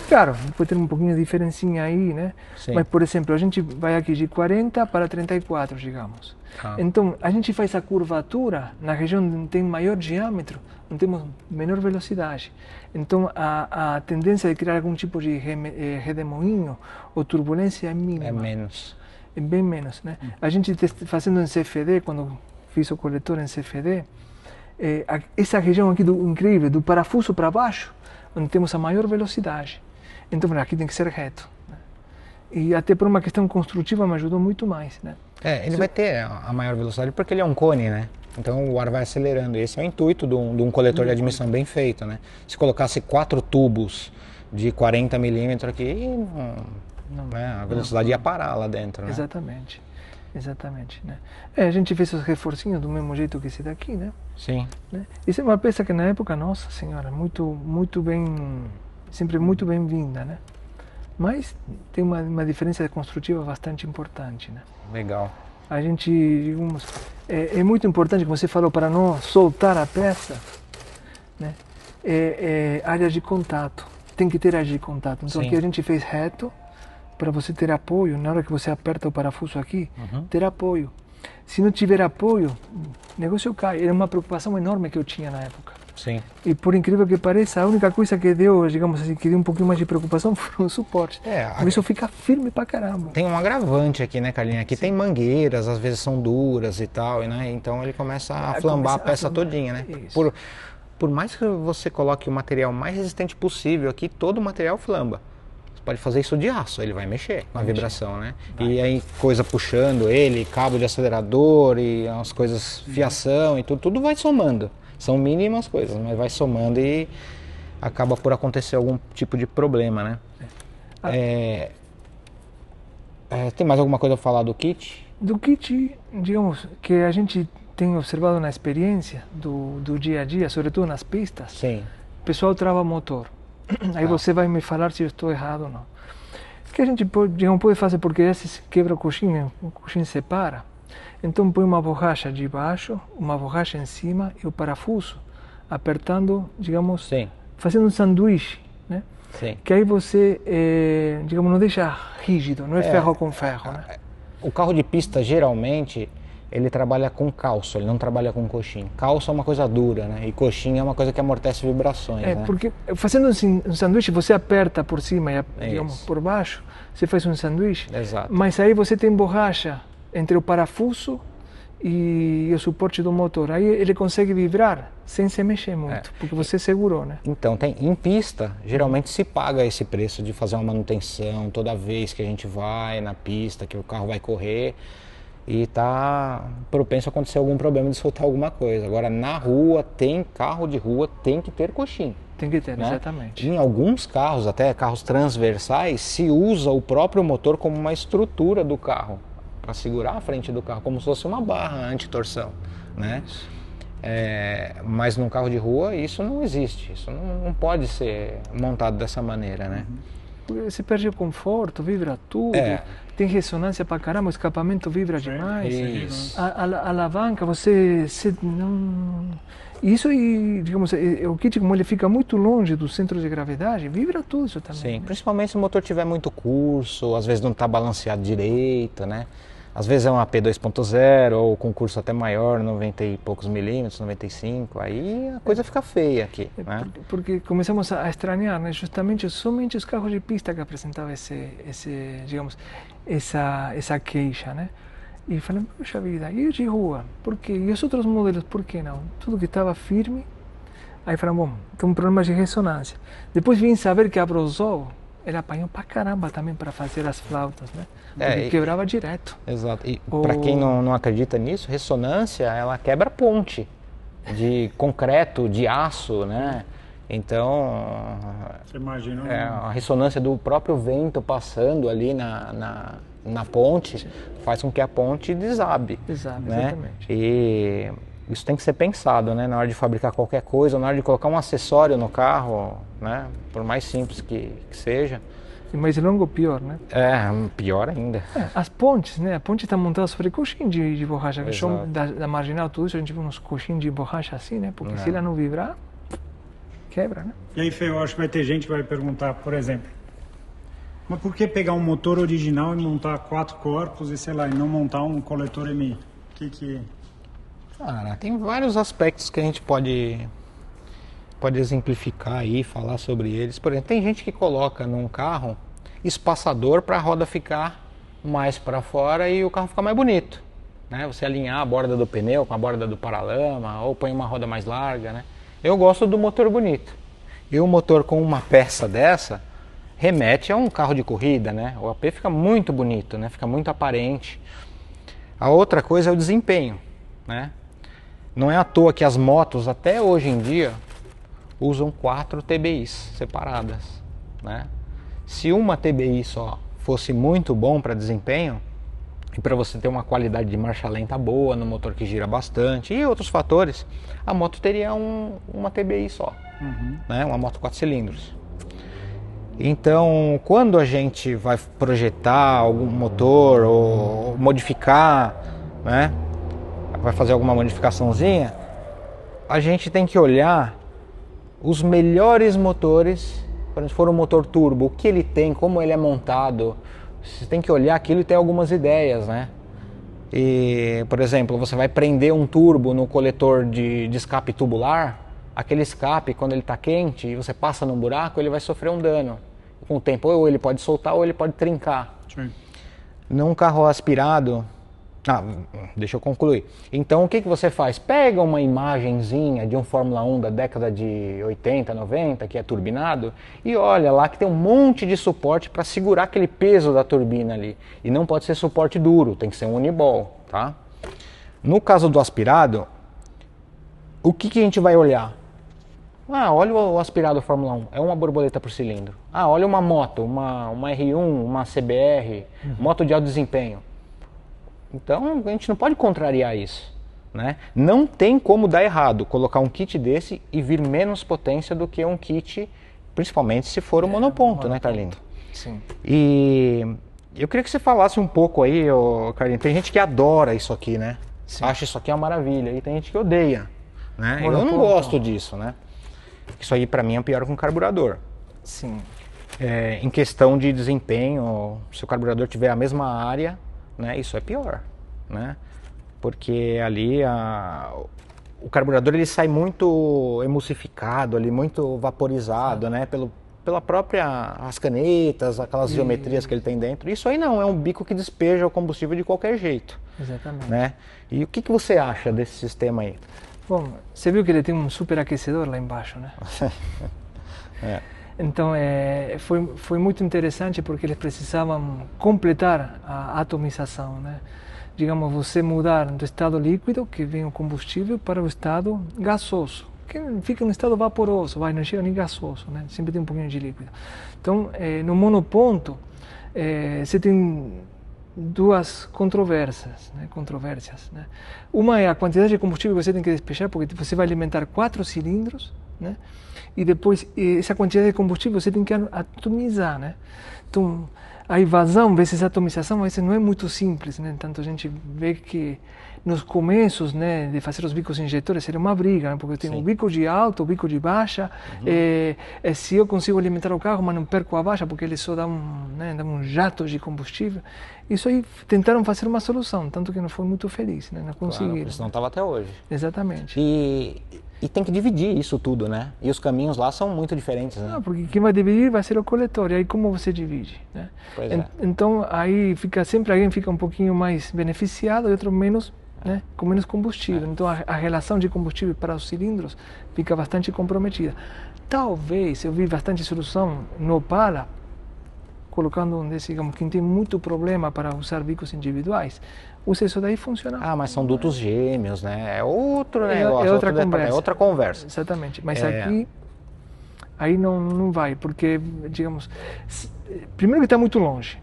Claro, pode ter um pouquinho de diferencinha aí, né? Sim. Mas, por exemplo, a gente vai aqui de 40 para 34, digamos. Então, a gente faz a curvatura na região onde tem maior diâmetro, onde temos menor velocidade. Então, a tendência de criar algum tipo de redemoinho ou turbulência é mínima. É menos. É bem menos, né? A gente fazendo em CFD, quando fiz o coletor em CFD, essa região aqui incrível, do parafuso para baixo, onde temos a maior velocidade. Então, aqui tem que ser reto. Né? E até por uma questão construtiva me ajudou muito mais, né? Ele vai ter a maior velocidade porque ele é um cone, né? Então o ar vai acelerando. Esse é o intuito de um coletor de admissão bem feito, né? Se colocasse 4 tubos de 40 milímetros aqui, a velocidade ia parar lá dentro, né? Exatamente. Exatamente, né? A gente fez os reforcinhos do mesmo jeito que esse daqui, né? Sim. Né? Isso é uma peça que na época, nossa senhora, muito bem, sempre muito bem-vinda, né? Mas tem uma diferença construtiva bastante importante, né? Legal. A gente, digamos, é muito importante, como você falou, para não soltar a peça, né? Área de contato. Tem que ter área de contato. Então, aqui a gente fez reto, para você ter apoio, na hora que você aperta o parafuso aqui, ter apoio. Se não tiver apoio, o negócio cai. Era uma preocupação enorme que eu tinha na época. Sim. E por incrível que pareça, a única coisa que deu, digamos assim, que deu um pouquinho mais de preocupação foi o suporte. Isso fica firme pra caramba. Tem um agravante aqui, né, Carlinhos? Aqui tem mangueiras, às vezes são duras e tal, né? Então ele começa a flambar a peça todinha, né? Por mais que você coloque o material mais resistente possível aqui, todo o material flamba. Pode fazer isso de aço, ele vai mexer com a vibração, né? E aí coisa puxando ele, cabo de acelerador e as coisas, fiação e tudo vai somando. São mínimas coisas, mas vai somando e acaba por acontecer algum tipo de problema, né? Tem mais alguma coisa a falar do kit? Do kit, digamos, que a gente tem observado na experiência do dia a dia, sobretudo nas pistas, Sim. o pessoal trava motor. Aí você vai me falar se eu estou errado ou não. O que a gente pode fazer, porque às vezes quebra o coxinho separa. Então põe uma borracha de baixo, uma borracha em cima e o parafuso apertando, digamos, fazendo um sanduíche, né? Sim. Que aí você, digamos, não deixa rígido, não é ferro com ferro, né? O carro de pista geralmente ele trabalha com calço, ele não trabalha com coxim. Calço é uma coisa dura, né? E coxim é uma coisa que amortece vibrações, né? Porque fazendo um sanduíche, você aperta por cima e, digamos, por baixo, você faz um sanduíche. Exato. Mas aí você tem borracha entre o parafuso e o suporte do motor. Aí ele consegue vibrar sem se mexer muito, porque você segurou, né? Então, em pista, geralmente se paga esse preço de fazer uma manutenção toda vez que a gente vai na pista, que o carro vai correr. E está propenso a acontecer algum problema de soltar alguma coisa. Agora, na rua, carro de rua tem que ter coxim. Tem que ter, né? Exatamente. Em alguns carros, até carros transversais, se usa o próprio motor como uma estrutura do carro, para segurar a frente do carro, como se fosse uma barra anti-torção, né? Mas num carro de rua isso não existe, isso não pode ser montado dessa maneira, né? Você perde o conforto, vibra tudo, tem ressonância pra caramba, o escapamento vibra demais, a alavanca, não... Isso, digamos, o kit, como ele fica muito longe do centro de gravidade, vibra tudo isso também. Sim, né? principalmente se o motor tiver muito curso, às vezes não está balanceado direito, né? Às vezes é um AP 2.0 ou com curso até maior, 90 e poucos milímetros, 95, aí a coisa fica feia aqui, né? Porque começamos a estranhar, né? Justamente somente os carros de pista que apresentavam digamos, essa queixa, né? E falei, poxa vida, e o de rua? Por quê? E os outros modelos, por que não? Tudo que estava firme. Aí falei, bom, tem um problema de ressonância. Depois vim saber que a Brosol, ele apanhou pra caramba também para fazer as flautas, né? Porque quebrava direto. Exato. E para quem não acredita nisso, ressonância, ela quebra ponte de concreto, de aço, né? Então, você imagina, a ressonância do próprio vento passando ali na ponte, faz com que a ponte desabe. Desabe, né? exatamente. E isso tem que ser pensado, né? Na hora de fabricar qualquer coisa, na hora de colocar um acessório no carro, né? Por mais simples que seja. E mais longo, pior, né? Pior ainda. As pontes, né? A ponte está montada sobre coxim de borracha. Exato. Chão da marginal, tudo isso, a gente vê uns coxinhos de borracha assim, né? Porque se ela não vibrar, quebra, né? E aí, Fê, eu acho que vai ter gente que vai perguntar, por exemplo, mas por que pegar um motor original e montar 4 corpos e, sei lá, e não montar um coletor MI? Cara, tem vários aspectos que a gente pode exemplificar aí, falar sobre eles. Por exemplo, tem gente que coloca num carro espaçador para a roda ficar mais para fora e o carro ficar mais bonito, né? Você alinhar a borda do pneu com a borda do paralama ou põe uma roda mais larga, né? Eu gosto do motor bonito. E o motor com uma peça dessa remete a um carro de corrida, né? O AP fica muito bonito, né? Fica muito aparente. A outra coisa é o desempenho, né? Não é à toa que as motos até hoje em dia usam 4 TBIs separadas, né? Se uma TBI só fosse muito bom para desempenho e para você ter uma qualidade de marcha lenta boa no motor que gira bastante e outros fatores, a moto teria uma TBI só, né? Uma moto 4 cilindros. Então, quando a gente vai projetar algum motor ou modificar, né? Vai fazer alguma modificaçãozinha, a gente tem que olhar os melhores motores. Quando for um motor turbo, o que ele tem, como ele é montado, você tem que olhar aquilo e ter algumas ideias, né? E, por exemplo, você vai prender um turbo no coletor de escape tubular, aquele escape, quando ele está quente e você passa num buraco, ele vai sofrer um dano. Com o tempo, ou ele pode soltar ou ele pode trincar. Sim. Num carro aspirado... deixa eu concluir. Então o que você faz? Pega uma imagenzinha de um Fórmula 1 da década de 80, 90, que é turbinado, e olha lá que tem um monte de suporte para segurar aquele peso da turbina ali. E não pode ser suporte duro, tem que ser um uniball, tá? No caso do aspirado, o que a gente vai olhar? Olha o aspirado Fórmula 1, é uma borboleta por cilindro. Olha uma moto, uma R1, uma CBR, moto de alto desempenho. Então a gente não pode contrariar isso, né? Não tem como dar errado colocar um kit desse e vir menos potência do que um kit, principalmente se for o monoponto, né, Carlinhos? Sim. E eu queria que você falasse um pouco aí, Carlinhos. Tem gente que adora isso aqui, né? Sim. Acha isso aqui uma maravilha. E tem gente que odeia, né? Eu Monoponto. não gosto disso, né? Isso aí pra mim é pior que um carburador. Sim. Em questão de desempenho, se o carburador tiver a mesma área, né, isso é pior, né? Porque ali o carburador ele sai muito emulsificado, ali, muito vaporizado, né? Pela própria as canetas, aquelas geometrias que ele tem dentro. Isso aí não, é um bico que despeja o combustível de qualquer jeito. Exatamente. Né? E o que você acha desse sistema aí? Bom, você viu que ele tem um superaquecedor lá embaixo, né? Então foi muito interessante porque eles precisavam completar a atomização, né? Digamos, você mudar do estado líquido, que vem o combustível, para o estado gasoso, que fica no estado vaporoso, não chega nem gasoso, né? Sempre tem um pouquinho de líquido. Então, no monoponto, você tem duas controvérsias, né? Uma é a quantidade de combustível que você tem que despejar, porque você vai alimentar 4 cilindros, né? E depois essa quantidade de combustível você tem que atomizar, né? Então a evasão vezes a atomização às vezes não é muito simples, né? Tanto a gente vê que nos começos, né, de fazer os bicos injetores era uma briga, né? Porque eu tenho o bico de alta, o bico de baixa, se eu consigo alimentar o carro, mas não perco a baixa porque ele só dá um jato de combustível. Isso aí tentaram fazer uma solução, tanto que não foi muito feliz, né? Não conseguiram. Claro, senão estava até hoje. Exatamente. E tem que dividir isso tudo, né? E os caminhos lá são muito diferentes, né? Não, porque quem vai dividir vai ser o coletor, e aí como você divide, né? Pois é. Então aí sempre alguém fica um pouquinho mais beneficiado e outro menos, né? Com menos combustível. Então a relação de combustível para os cilindros fica bastante comprometida. Talvez eu vi bastante solução no Opala, colocando um desse, digamos, quem tem muito problema para usar bicos individuais, usa isso daí, funciona. Mas são dutos gêmeos, né? É outro negócio, é outra conversa. É outra conversa. Exatamente, mas aqui, aí não vai, porque, digamos, primeiro que está muito longe,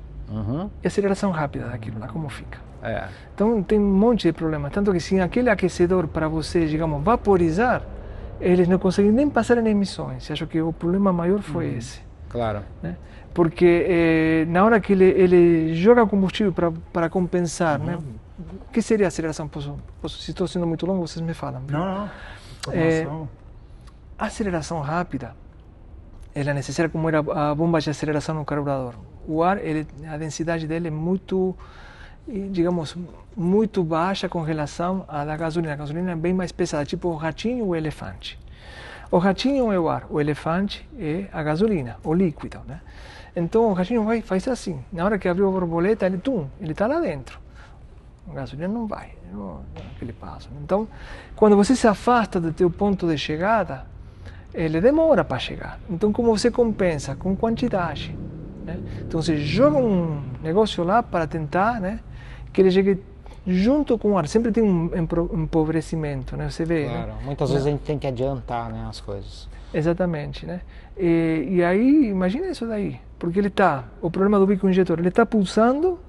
e aceleração rápida daquilo lá, como fica. É. Então tem um monte de problema, tanto que se aquele aquecedor para você, digamos, vaporizar, eles não conseguem nem passar em emissões. Acho que o problema maior foi esse. Claro. Né? Porque na hora que ele joga combustível para compensar, né? O que seria aceleração? Se estou sendo muito longo, vocês me falam. Não. A aceleração rápida, ela é necessária como era a bomba de aceleração no carburador. O ar, a densidade dele é muito, digamos, muito baixa com relação à da gasolina. A gasolina é bem mais pesada, tipo o ratinho ou o elefante. O ratinho é o ar, o elefante é a gasolina, o líquido, né? Então o ratinho faz assim, na hora que abriu a borboleta, ele está lá dentro. A gasolina não vai, não aquele passo. Então, quando você se afasta do teu ponto de chegada, ele demora para chegar. Então, como você compensa? Com quantidade. Né? Então, você joga um negócio lá para tentar, né, que ele chegue junto com o ar. Sempre tem um empobrecimento, né? Você vê. Claro. Né? Muitas vezes a gente tem que adiantar, né, as coisas. Exatamente, né? E aí, imagina isso daí. Porque o problema do bico injetor, ele está pulsando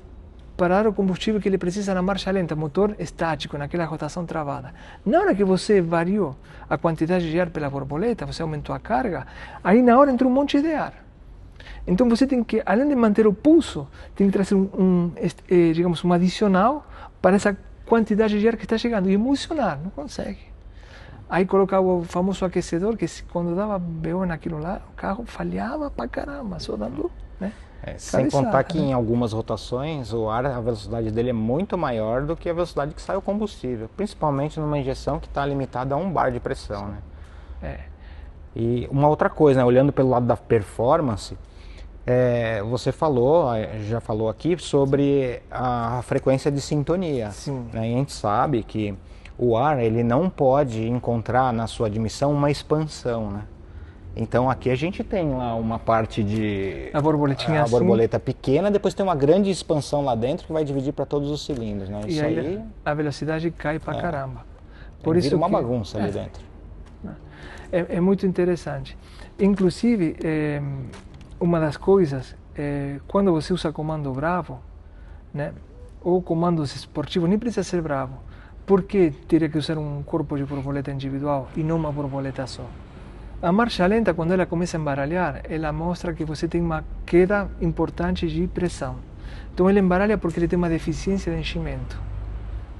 para dar o combustível que ele precisa na marcha lenta, motor estático, naquela rotação travada. Na hora que você variou a quantidade de ar pela borboleta, você aumentou a carga, aí na hora entrou um monte de ar. Então você tem que, além de manter o pulso, tem que trazer digamos, um adicional para essa quantidade de ar que está chegando e emulsionar, não consegue. Aí colocava o famoso aquecedor, que quando dava BO naquilo lá, o carro falhava pra caramba, só dando, né? Sem contar que em algumas rotações o ar, a velocidade dele é muito maior do que a velocidade que sai o combustível, principalmente numa injeção que está limitada a 1 bar de pressão, né? E uma outra coisa, né, olhando pelo lado da performance, você já falou aqui sobre a frequência de sintonia. Sim. Né? E a gente sabe que o ar ele não pode encontrar na sua admissão uma expansão, né? Então aqui a gente tem lá uma parte de a borboletinha, a borboleta pequena, depois tem uma grande expansão lá dentro que vai dividir para todos os cilindros, né? E isso aí a velocidade cai para caramba. Por vira isso uma bagunça ali dentro. É muito interessante. Inclusive, uma das coisas, quando você usa comando bravo, né, ou comandos esportivos, nem precisa ser bravo. Por que teria que usar um corpo de borboleta individual e não uma borboleta só? A marcha lenta, quando ela começa a embaralhar, ela mostra que você tem uma queda importante de pressão. Então ele embaralha porque ele tem uma deficiência de enchimento,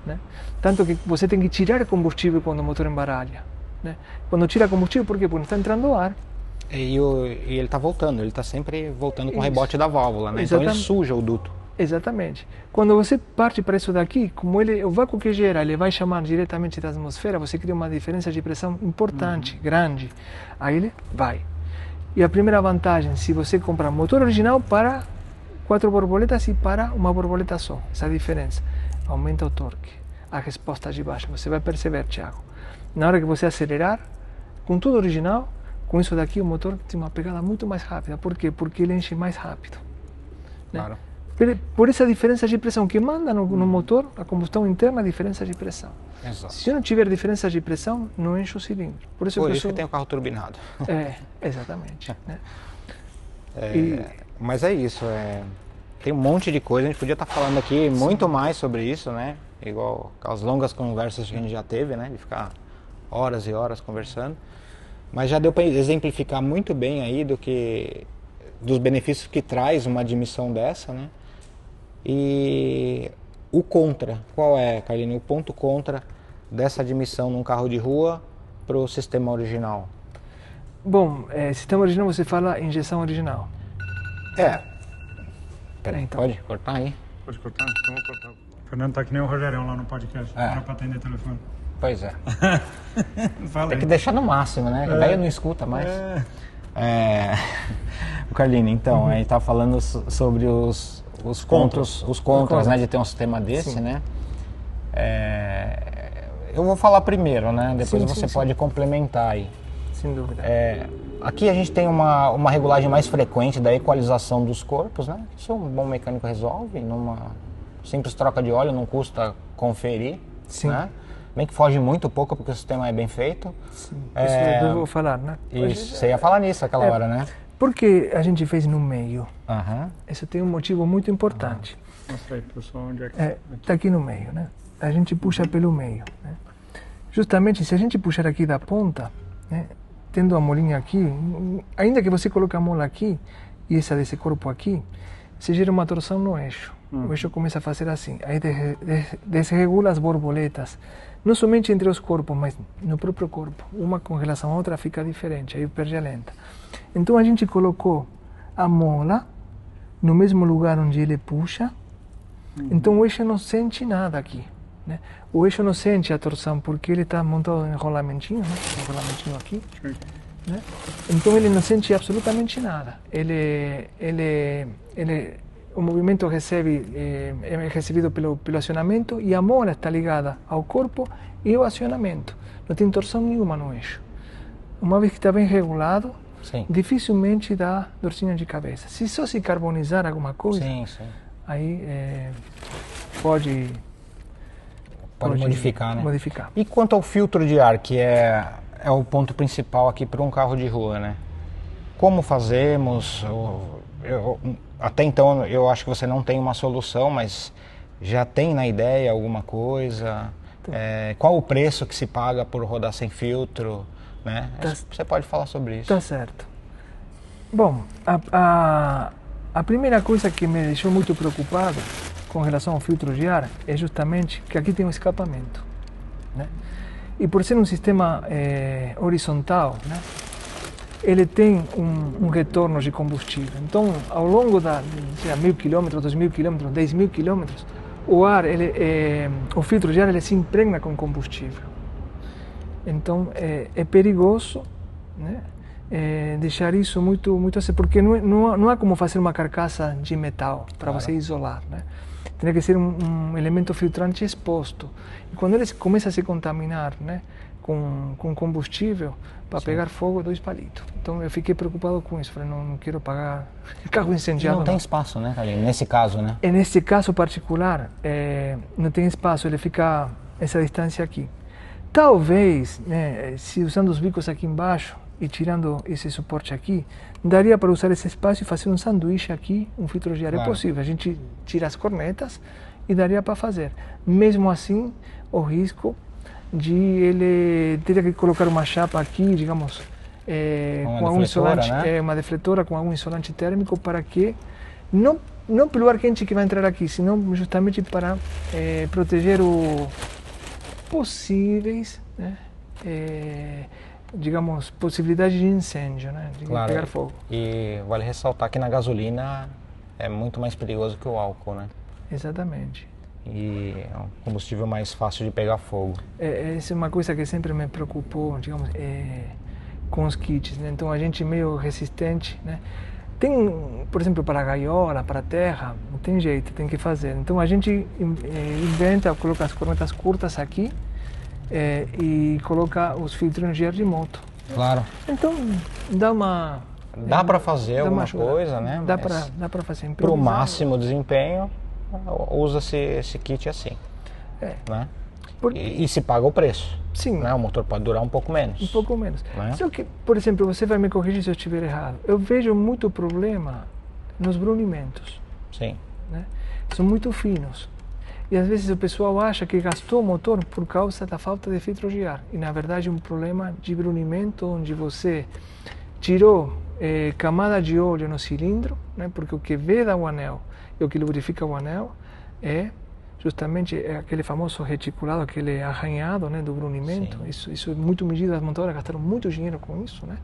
né? Tanto que você tem que tirar combustível quando o motor embaralha, né? Quando tira combustível, por quê? Porque não está entrando ar. E ele está voltando, ele está sempre voltando com o rebote da válvula, né? Então ele suja o duto. Exatamente. Quando você parte para isso daqui, como o vácuo que gera, ele vai chamar diretamente da atmosfera, você cria uma diferença de pressão importante, grande. Aí ele vai. E a primeira vantagem, se você comprar motor original para 4 borboletas e para uma borboleta só, essa diferença aumenta o torque, a resposta de baixa. Você vai perceber, Thiago. Na hora que você acelerar, com tudo original, com isso daqui o motor tem uma pegada muito mais rápida. Por quê? Porque ele enche mais rápido. Né? Claro. Por essa diferença de pressão que manda no motor, a combustão interna, a diferença de pressão. Exato. Se não tiver diferença de pressão, não enche o cilindro. Por isso que tem o carro turbinado. Exatamente. Né? Mas é isso. Tem um monte de coisa, a gente podia estar falando aqui muito mais sobre isso, né? Igual as longas conversas que a gente já teve, né? De ficar horas e horas conversando. Mas já deu para exemplificar muito bem aí dos benefícios que traz uma admissão dessa, né? E o contra, qual é, Carline? O ponto contra dessa admissão num carro de rua para o sistema original? Bom, sistema original você fala injeção original. Peraí, então. Pode cortar aí? Pode cortar? Então vou cortar. O Fernando tá que nem o Rogerão lá no podcast. Não era pra atender o telefone. Pois é. Fala Tem aí. que deixar no máximo, né? Daí não escuta mais. O Carline, então, a gente tá falando sobre os contras, né, de ter um sistema desse, Sim. né? Eu vou falar primeiro, né? Depois você sim. pode complementar aí. Sem dúvida. Aqui a gente tem uma regulagem mais frequente da equalização dos corpos, né? Isso um bom mecânico resolve, numa simples troca de óleo, não custa conferir, Sim. né? Bem que foge muito pouco porque o sistema é bem feito. Sim. Isso eu vou falar, né? Isso, você ia falar nisso aquela hora, né? Por que a gente fez no meio? Aham. Isso tem um motivo muito importante. Mostra aí, pessoal, onde é que Está aqui no meio, né? A gente puxa pelo meio, né? Justamente, se a gente puxar aqui da ponta, né? Tendo a molinha aqui, ainda que você coloque a mola aqui e essa desse corpo aqui, se gera uma torção no eixo. O eixo começa a fazer assim, aí desregula as borboletas, não somente entre os corpos, mas no próprio corpo. Uma com relação à outra fica diferente, aí perde a lenta. Então a gente colocou a mola no mesmo lugar onde ele puxa, então o eixo não sente nada aqui, né? O eixo não sente a torção porque ele está montado em rolamentinho, né? Um rolamentinho aqui, né? Então ele não sente absolutamente nada. O movimento é recebido pelo acionamento e a mola está ligada ao corpo e ao acionamento. Não tem torção nenhuma no eixo. Uma vez que está bem regulado, Sim. dificilmente dá dorzinha de cabeça. Se só se carbonizar alguma coisa, Sim, sim. aí pode modificar, né? modificar. E quanto ao filtro de ar, que é o ponto principal aqui para um carro de rua, né? Como fazemos? Até então eu acho que você não tem uma solução, mas já tem na ideia alguma coisa? Então. Qual o preço que se paga por rodar sem filtro? Né? Você pode falar sobre isso. Tá certo. Bom, a primeira coisa que me deixou muito preocupado com relação ao filtro de ar é justamente que aqui tem um escapamento, né? E por ser um sistema horizontal, né? Ele tem um retorno de combustível. Então, ao longo da 1.000 km, 2.000 km, 10.000 km, o filtro de ar ele se impregna com combustível. Então é perigoso, né? Deixar isso muito assim, porque não há como fazer uma carcaça de metal para você isolar, né? Tem que ser um elemento filtrante exposto. E quando ele começa a se contaminar, né, com combustível, para pegar fogo, 2 palitos. Então eu fiquei preocupado com isso. Falei, não quero pagar carro incendiado. Não tem espaço, né, Carlinhos? Nesse caso, né? E nesse caso particular, não tem espaço, ele fica essa distância aqui. Talvez, né, se usando os bicos aqui embaixo e tirando esse suporte aqui, daria para usar esse espaço e fazer um sanduíche aqui, um filtro de ar. Claro. É possível, a gente tira as cornetas e daria para fazer. Mesmo assim, o risco de ele ter que colocar uma chapa aqui, digamos, com algum isolante, né? Uma defletora com algum isolante térmico para que, não pelo ar quente que vai entrar aqui, senão justamente para proteger possíveis, né, digamos, possibilidade de incêndio, né, de pegar fogo. E vale ressaltar que na gasolina é muito mais perigoso que o álcool, né? Exatamente. E é um combustível mais fácil de pegar fogo. Essa é uma coisa que sempre me preocupou, digamos, com os kits, né? Então a gente é meio resistente, né? Tem, por exemplo, para a gaiola, para a terra, não tem jeito, tem que fazer. Então a gente inventa, coloca as cornetas curtas aqui e coloca os filtros de ar de moto. Claro. Então dá para fazer alguma coisa, né? Dá para fazer. Para o máximo desempenho, usa-se esse kit assim, né? E se paga o preço. Sim. Né? O motor pode durar um pouco menos. Um pouco menos. Né? Só que, por exemplo, você vai me corrigir se eu estiver errado. Eu vejo muito problema nos brunimentos. Sim. Né? São muito finos. E às vezes o pessoal acha que gastou o motor por causa da falta de filtro de ar. E na verdade é um problema de brunimento onde você tirou camada de óleo no cilindro, né? Porque o que veda o anel e o que lubrifica o anel é justamente aquele famoso reticulado, aquele arranhado, né, do brunimento. Isso é muito medido, as montadoras gastaram muito dinheiro com isso, né?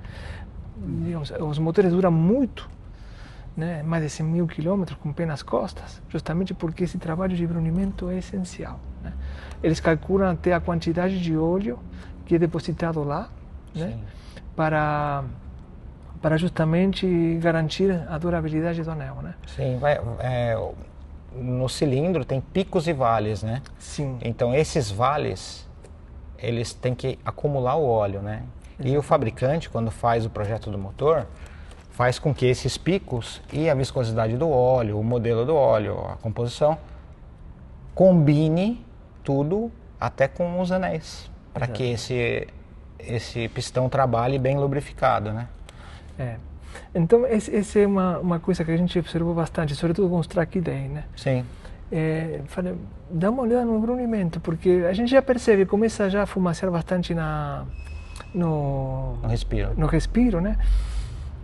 Digamos, os motores duram muito, né, mais de 100.000 quilômetros com pé nas costas, justamente porque esse trabalho de brunimento é essencial, né? Eles calculam até a quantidade de óleo que é depositado lá, né, para justamente garantir a durabilidade do anel, né? Sim, no cilindro tem picos e vales, né? Sim. Então esses vales, eles têm que acumular o óleo, né? Exatamente. E o fabricante, quando faz o projeto do motor, faz com que esses picos e a viscosidade do óleo, o modelo do óleo, a composição, combine tudo até com os anéis, para que esse pistão trabalhe bem lubrificado, né? Então, essa é uma coisa que a gente observou bastante, sobretudo com os track day, né? Sim. Falei, dá uma olhada no brunimento, porque a gente já percebe, começa já a fumacear bastante no respiro, né?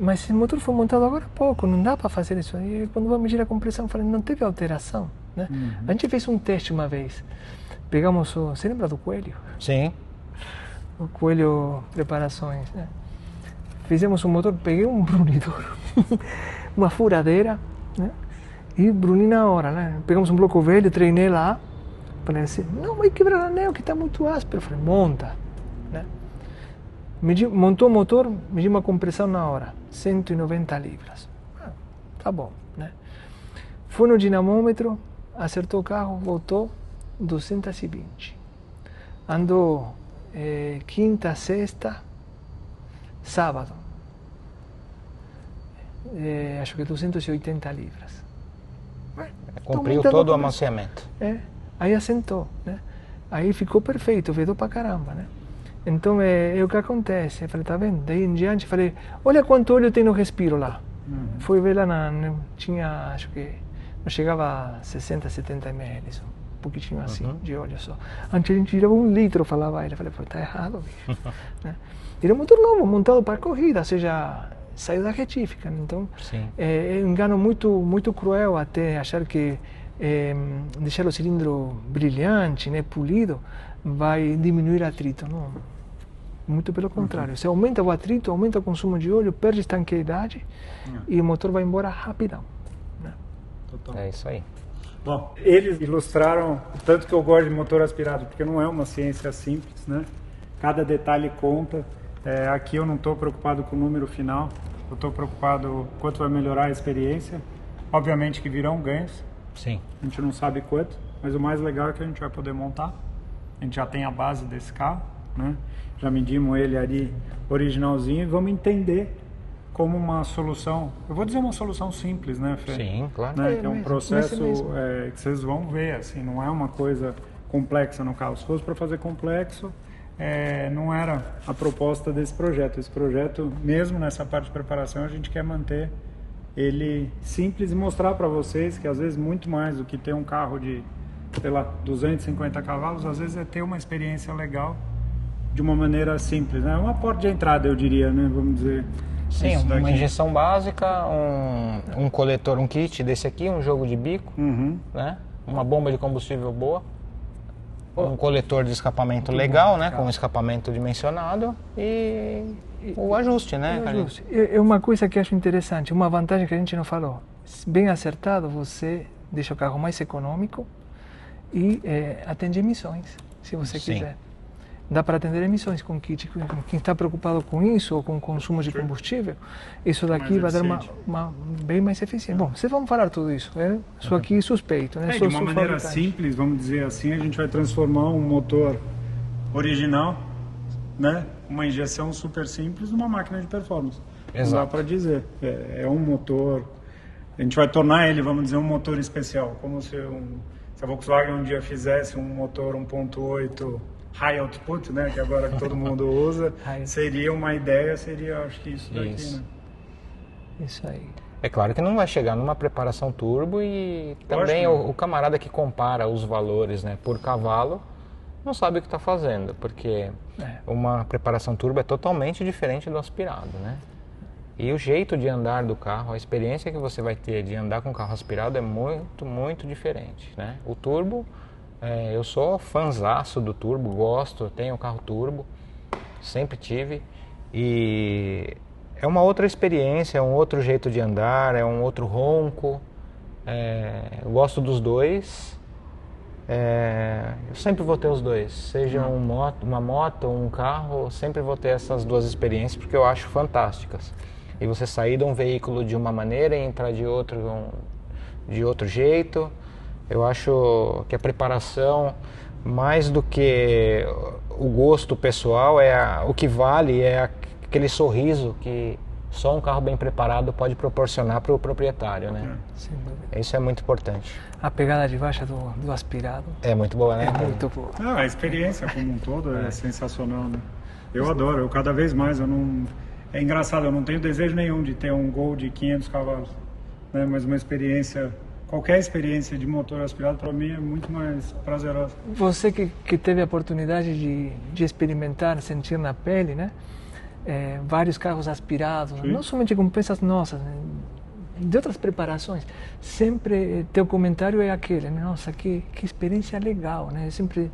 Mas esse motor foi montado agora há pouco, não dá para fazer isso. E quando vai medir a compressão, falei, não teve alteração, né? A gente fez um teste uma vez. Pegamos você lembra do Coelho? Sim. O Coelho Preparações, né? Fizemos um motor, peguei um brunidor, uma furadeira, né? E bruni na hora, né? Pegamos um bloco velho, treinei lá. Falei assim, não, vai quebrar o anel que está muito áspero. Falei, monta, né? Montou o motor, medi uma compressão na hora, 190 libras. Tá bom, né? Foi no dinamômetro, acertou o carro, voltou, 220. Andou quinta, sexta, sábado. Acho que 280 libras. Cumpriu todo o amaciamento. Aí assentou, né? Aí ficou perfeito, vedou pra caramba, né? Então é o que acontece. Eu falei, tá vendo? Daí em diante, falei, olha quanto óleo tem no respiro lá. Fui ver lá, tinha, acho que não chegava a 60, 70 ml, só, um pouquinho assim, de óleo só. Antes a gente tirava 1 litro, falava ele. Falei, tá errado, bicho. Né? Era um motor novo, montado para corrida, ou seja, saiu da retífica. Então, é um engano muito cruel até achar que deixar o cilindro brilhante, né, polido, vai diminuir atrito. Não. Muito pelo contrário. Se aumenta o atrito, aumenta o consumo de óleo, perde estanqueidade e o motor vai embora rapidão. Né? É isso aí. Bom, eles ilustraram o tanto que eu gosto de motor aspirado, porque não é uma ciência simples, né? Cada detalhe conta. Aqui eu não estou preocupado com o número final, eu estou preocupado quanto vai melhorar a experiência. Obviamente que virão ganhos. Sim. A gente não sabe quanto, mas o mais legal é que a gente vai poder montar. A gente já tem a base desse carro, né? Já medimos ele ali originalzinho e vamos entender como uma solução, eu vou dizer uma solução simples, né, Fê? Sim, claro. Né? Que é um processo que vocês vão ver, assim, não é uma coisa complexa no carro. Se fosse para fazer complexo, não era a proposta desse projeto. Esse projeto, mesmo nessa parte de preparação, a gente quer manter ele simples e mostrar para vocês que às vezes muito mais do que ter um carro de, sei lá, 250 cavalos, às vezes é ter uma experiência legal de uma maneira simples, né? Uma porta de entrada, eu diria, né? Vamos dizer. Sim, uma injeção básica, um coletor, um kit desse aqui, um jogo de bico, né? Uma bomba de combustível boa, um coletor de escapamento legal, né? Com escapamento dimensionado e o ajuste, né? É uma coisa que eu acho interessante, uma vantagem que a gente não falou. Bem acertado, você deixa o carro mais econômico e atende emissões, se você quiser. Dá para atender emissões com kit. Quem está preocupado com isso ou com o consumo de combustível, isso daqui vai dar uma bem mais eficiente. Bom, vocês vão falar tudo isso, Só aqui suspeito, né? De uma maneira simples, vamos dizer assim, a gente vai transformar um motor original, né? Uma injeção super simples numa máquina de performance. Exato. Não dá para dizer. É um motor. A gente vai tornar ele, vamos dizer, um motor especial, como se a Volkswagen um dia fizesse um motor 1.8 high output, né, que agora que todo mundo usa, seria uma ideia, acho que isso daqui, né? Isso aí. É claro que não vai chegar numa preparação turbo e também o camarada que compara os valores, né, por cavalo não sabe o que está fazendo, porque uma preparação turbo é totalmente diferente do aspirado, né? E o jeito de andar do carro, a experiência que você vai ter de andar com o carro aspirado é muito, muito diferente, né? O turbo, eu sou fãzaço do turbo, gosto, tenho um carro turbo, sempre tive, e é uma outra experiência, é um outro jeito de andar, é um outro ronco, eu gosto dos dois, eu sempre vou ter os dois, seja uma moto ou um carro, eu sempre vou ter essas duas experiências porque eu acho fantásticas. E você sair de um veículo de uma maneira e entrar de outro jeito, eu acho que a preparação, mais do que o gosto pessoal, o que vale é aquele sorriso que só um carro bem preparado pode proporcionar para o proprietário, né? Sem dúvida. Isso é muito importante. A pegada de baixa do aspirado é muito boa, né? É muito boa. A experiência como um todo é sensacional, né? Eu adoro, cada vez mais, É engraçado, eu não tenho desejo nenhum de ter um Gol de 500 cavalos, né? Mas uma experiência, qualquer experiência de motor aspirado para mim é muito mais prazerosa. Você que teve a oportunidade de experimentar, sentir na pele, né? Vários carros aspirados, Sim. não somente com peças nossas, né? De outras preparações, sempre teu comentário é aquele, né? Nossa, que experiência legal, né? Eu sempre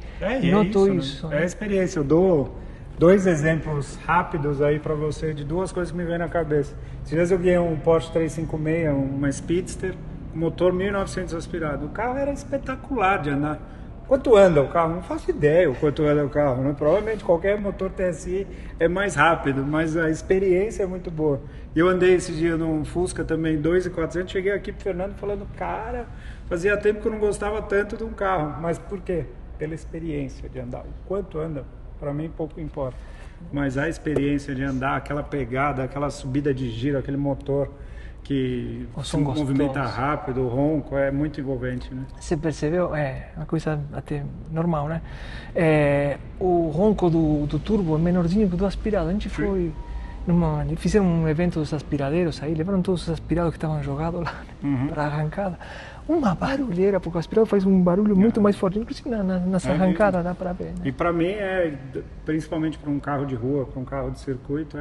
noto isso. Né? Né? É a experiência. Eu dou 2 exemplos rápidos aí para você de 2 coisas que me vêm na cabeça. Esses dias eu ganhei um Porsche 356, uma Speedster, motor 1900 aspirado. O carro era espetacular de andar. Quanto anda o carro? Não faço ideia o quanto anda o carro, né? Provavelmente qualquer motor TSI é mais rápido, mas a experiência é muito boa. E eu andei esse dia num Fusca também, 2.400, cheguei aqui pro Fernando falando, cara, fazia tempo que eu não gostava tanto de um carro. Mas por quê? Pela experiência de andar. O quanto anda, para mim pouco importa. Mas a experiência de andar, aquela pegada, aquela subida de giro, aquele motor que se movimenta rápido, o ronco, é muito envolvente, né? Você percebeu? É uma coisa até normal, né? O ronco do turbo é menorzinho que o do aspirado. A gente foi... fizeram um evento dos aspiradeiros aí, levaram todos os aspirados que estavam jogados lá para a arrancada. Uma barulheira, porque o aspirador faz um barulho muito mais forte, inclusive nas arrancadas dá para ver. Né? E para mim, principalmente para um carro de rua, para um carro de circuito,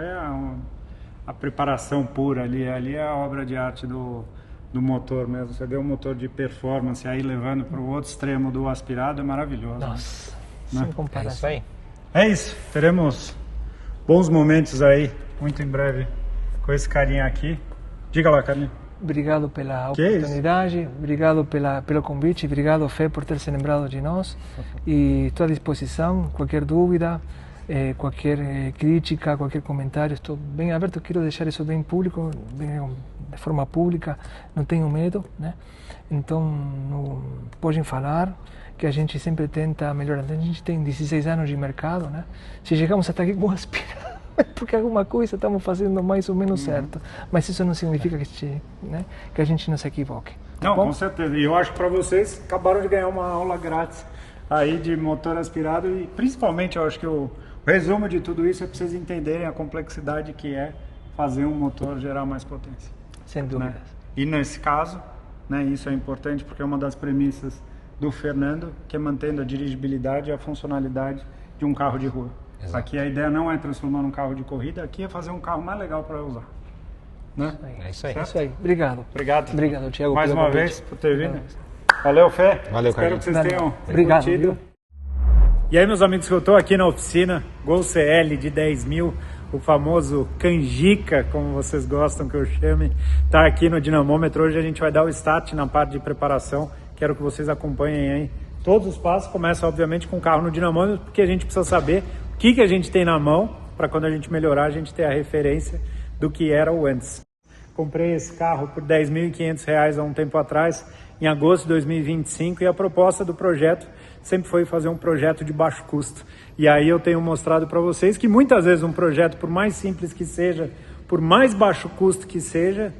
a preparação pura ali é a obra de arte do motor mesmo. Você vê um motor de performance aí levando para o outro extremo do aspirado, é maravilhoso. Nossa, né? sem comparação. É isso aí. É isso, teremos bons momentos aí, muito em breve, com esse carinha aqui. Diga lá, Carlinhos. Obrigado pela oportunidade, obrigado pelo convite, obrigado, Fé, por ter se lembrado de nós. E estou à disposição, qualquer dúvida, qualquer crítica, qualquer comentário, estou bem aberto, quero deixar isso bem público, de forma pública, não tenho medo, né? Então, podem falar, que a gente sempre tenta melhorar. A gente tem 16 anos de mercado, né? Se chegamos até aqui com aspirado, porque alguma coisa estamos fazendo mais ou menos certo, mas isso não significa que a gente não se equivoque. Não, com certeza, e eu acho que para vocês acabaram de ganhar uma aula grátis aí de motor aspirado e principalmente eu acho que o resumo de tudo isso é para vocês entenderem a complexidade que é fazer um motor gerar mais potência. Sem dúvidas. Né? E nesse caso, né, isso é importante porque é uma das premissas do Fernando, que é mantendo a dirigibilidade e a funcionalidade de um carro de rua. Exato. Aqui a ideia não é transformar num carro de corrida, aqui é fazer um carro mais legal para usar. Né? É isso aí. É isso aí. Obrigado. Obrigado, Thiago. Mais uma vez por ter vindo. Valeu, Fé. Valeu, Espero Carlinhos. que vocês tenham Obrigado, curtido. viu? E aí, meus amigos, que eu estou aqui na oficina Gol CL de 10 mil, o famoso canjica, como vocês gostam que eu chame, está aqui no dinamômetro. Hoje a gente vai dar o start na parte de preparação. Quero que vocês acompanhem aí. Todos os passos começam, obviamente, com o carro no dinamômetro, porque a gente precisa saber o que a gente tem na mão, para quando a gente melhorar, a gente ter a referência do que era o antes. Comprei esse carro por R$ 10.500 há um tempo atrás, em agosto de 2025, e a proposta do projeto sempre foi fazer um projeto de baixo custo. E aí eu tenho mostrado para vocês que muitas vezes um projeto, por mais simples que seja, por mais baixo custo que seja,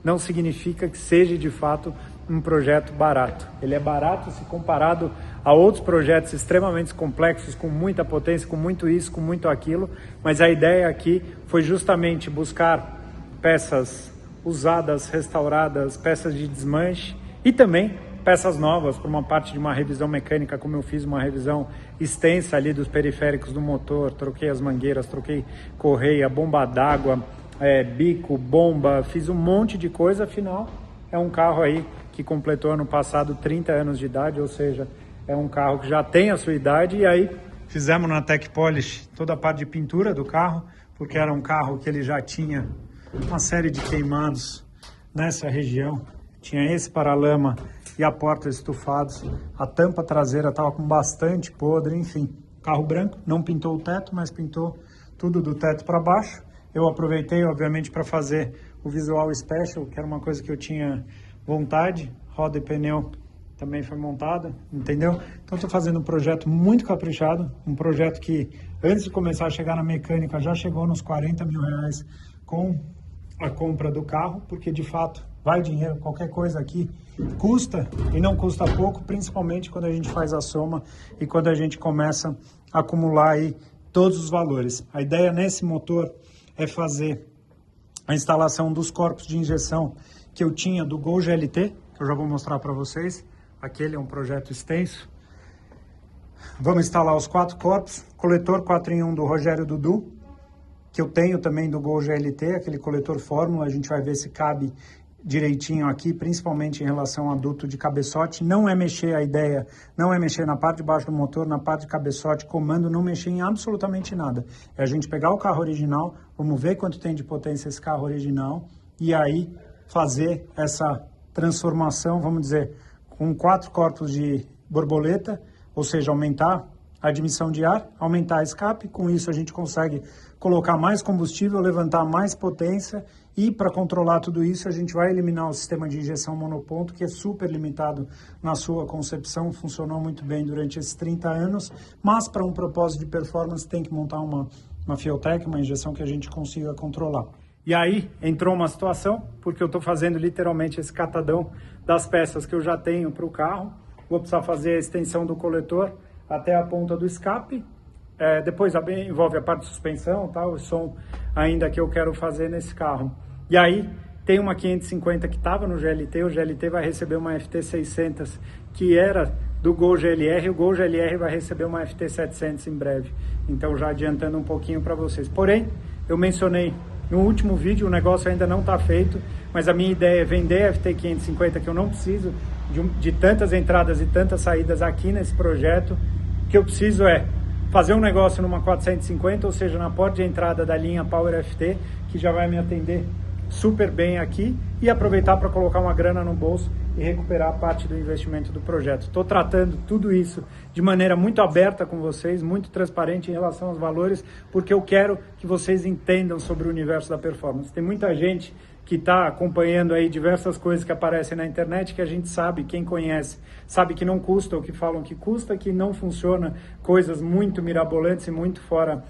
não significa que seja de fato um projeto barato. Ele é barato se comparado a outros projetos extremamente complexos, com muita potência, com muito isso, com muito aquilo, mas a ideia aqui foi justamente buscar peças usadas, restauradas, peças de desmanche e também peças novas para uma parte de uma revisão mecânica, como eu fiz uma revisão extensa ali dos periféricos do motor, troquei as mangueiras, troquei correia, bomba d'água, bico, bomba, fiz um monte de coisa, afinal é um carro aí que completou ano passado 30 anos de idade, ou seja, é um carro que já tem a sua idade. E aí fizemos na Tech Polish toda a parte de pintura do carro, porque era um carro que ele já tinha uma série de queimados nessa região. Tinha esse paralama e a porta estufados, a tampa traseira estava com bastante podre, enfim. Carro branco, não pintou o teto, mas pintou tudo do teto para baixo. Eu aproveitei, obviamente, para fazer o Visual Special, que era uma coisa que eu tinha vontade. Roda e pneu também foi montada, entendeu? Então estou fazendo um projeto muito caprichado, um projeto que antes de começar a chegar na mecânica já chegou nos R$40 mil com a compra do carro, porque de fato vai dinheiro, qualquer coisa aqui custa e não custa pouco, principalmente quando a gente faz a soma e quando a gente começa a acumular aí todos os valores. A ideia nesse motor é fazer a instalação dos corpos de injeção que eu tinha do Gol GLT, que eu já vou mostrar para vocês. Aquele é um projeto extenso. Vamos instalar os 4 corpos, coletor 4-in-1 do Rogério Dudu, que eu tenho também do Gol GLT, aquele coletor fórmula, a gente vai ver se cabe direitinho aqui, principalmente em relação ao duto de cabeçote. Não é mexer, a ideia não é mexer na parte de baixo do motor, na parte de cabeçote, comando, não mexer em absolutamente nada. É a gente pegar o carro original, vamos ver quanto tem de potência esse carro original, e aí fazer essa transformação, vamos dizer, com 4 corpos de borboleta, ou seja, aumentar a admissão de ar, aumentar a escape, com isso a gente consegue colocar mais combustível, levantar mais potência, e para controlar tudo isso a gente vai eliminar o sistema de injeção monoponto, que é super limitado na sua concepção, funcionou muito bem durante esses 30 anos, mas para um propósito de performance tem que montar uma Fueltech, uma injeção que a gente consiga controlar. E aí entrou uma situação, porque eu estou fazendo literalmente esse catadão das peças que eu já tenho para o carro, vou precisar fazer a extensão do coletor até a ponta do escape, depois envolve a parte de suspensão, tá? O som ainda que eu quero fazer nesse carro. E aí tem uma 550 que estava no GLT, o GLT vai receber uma FT600 que era do Gol GLR, o Gol GLR vai receber uma FT700 em breve. Então já adiantando um pouquinho para vocês. Porém, eu mencionei no último vídeo, o negócio ainda não está feito, mas a minha ideia é vender a FT550, que eu não preciso de tantas entradas e tantas saídas aqui nesse projeto. O que eu preciso é fazer um negócio numa 450, ou seja, na porta de entrada da linha Power FT, que já vai me atender super bem aqui, e aproveitar para colocar uma grana no bolso e recuperar parte do investimento do projeto. Estou tratando tudo isso de maneira muito aberta com vocês, muito transparente em relação aos valores, porque eu quero que vocês entendam sobre o universo da performance. Tem muita gente que está acompanhando aí diversas coisas que aparecem na internet, que a gente sabe, quem conhece, sabe que não custa, ou que falam que custa, que não funciona, coisas muito mirabolantes e muito fora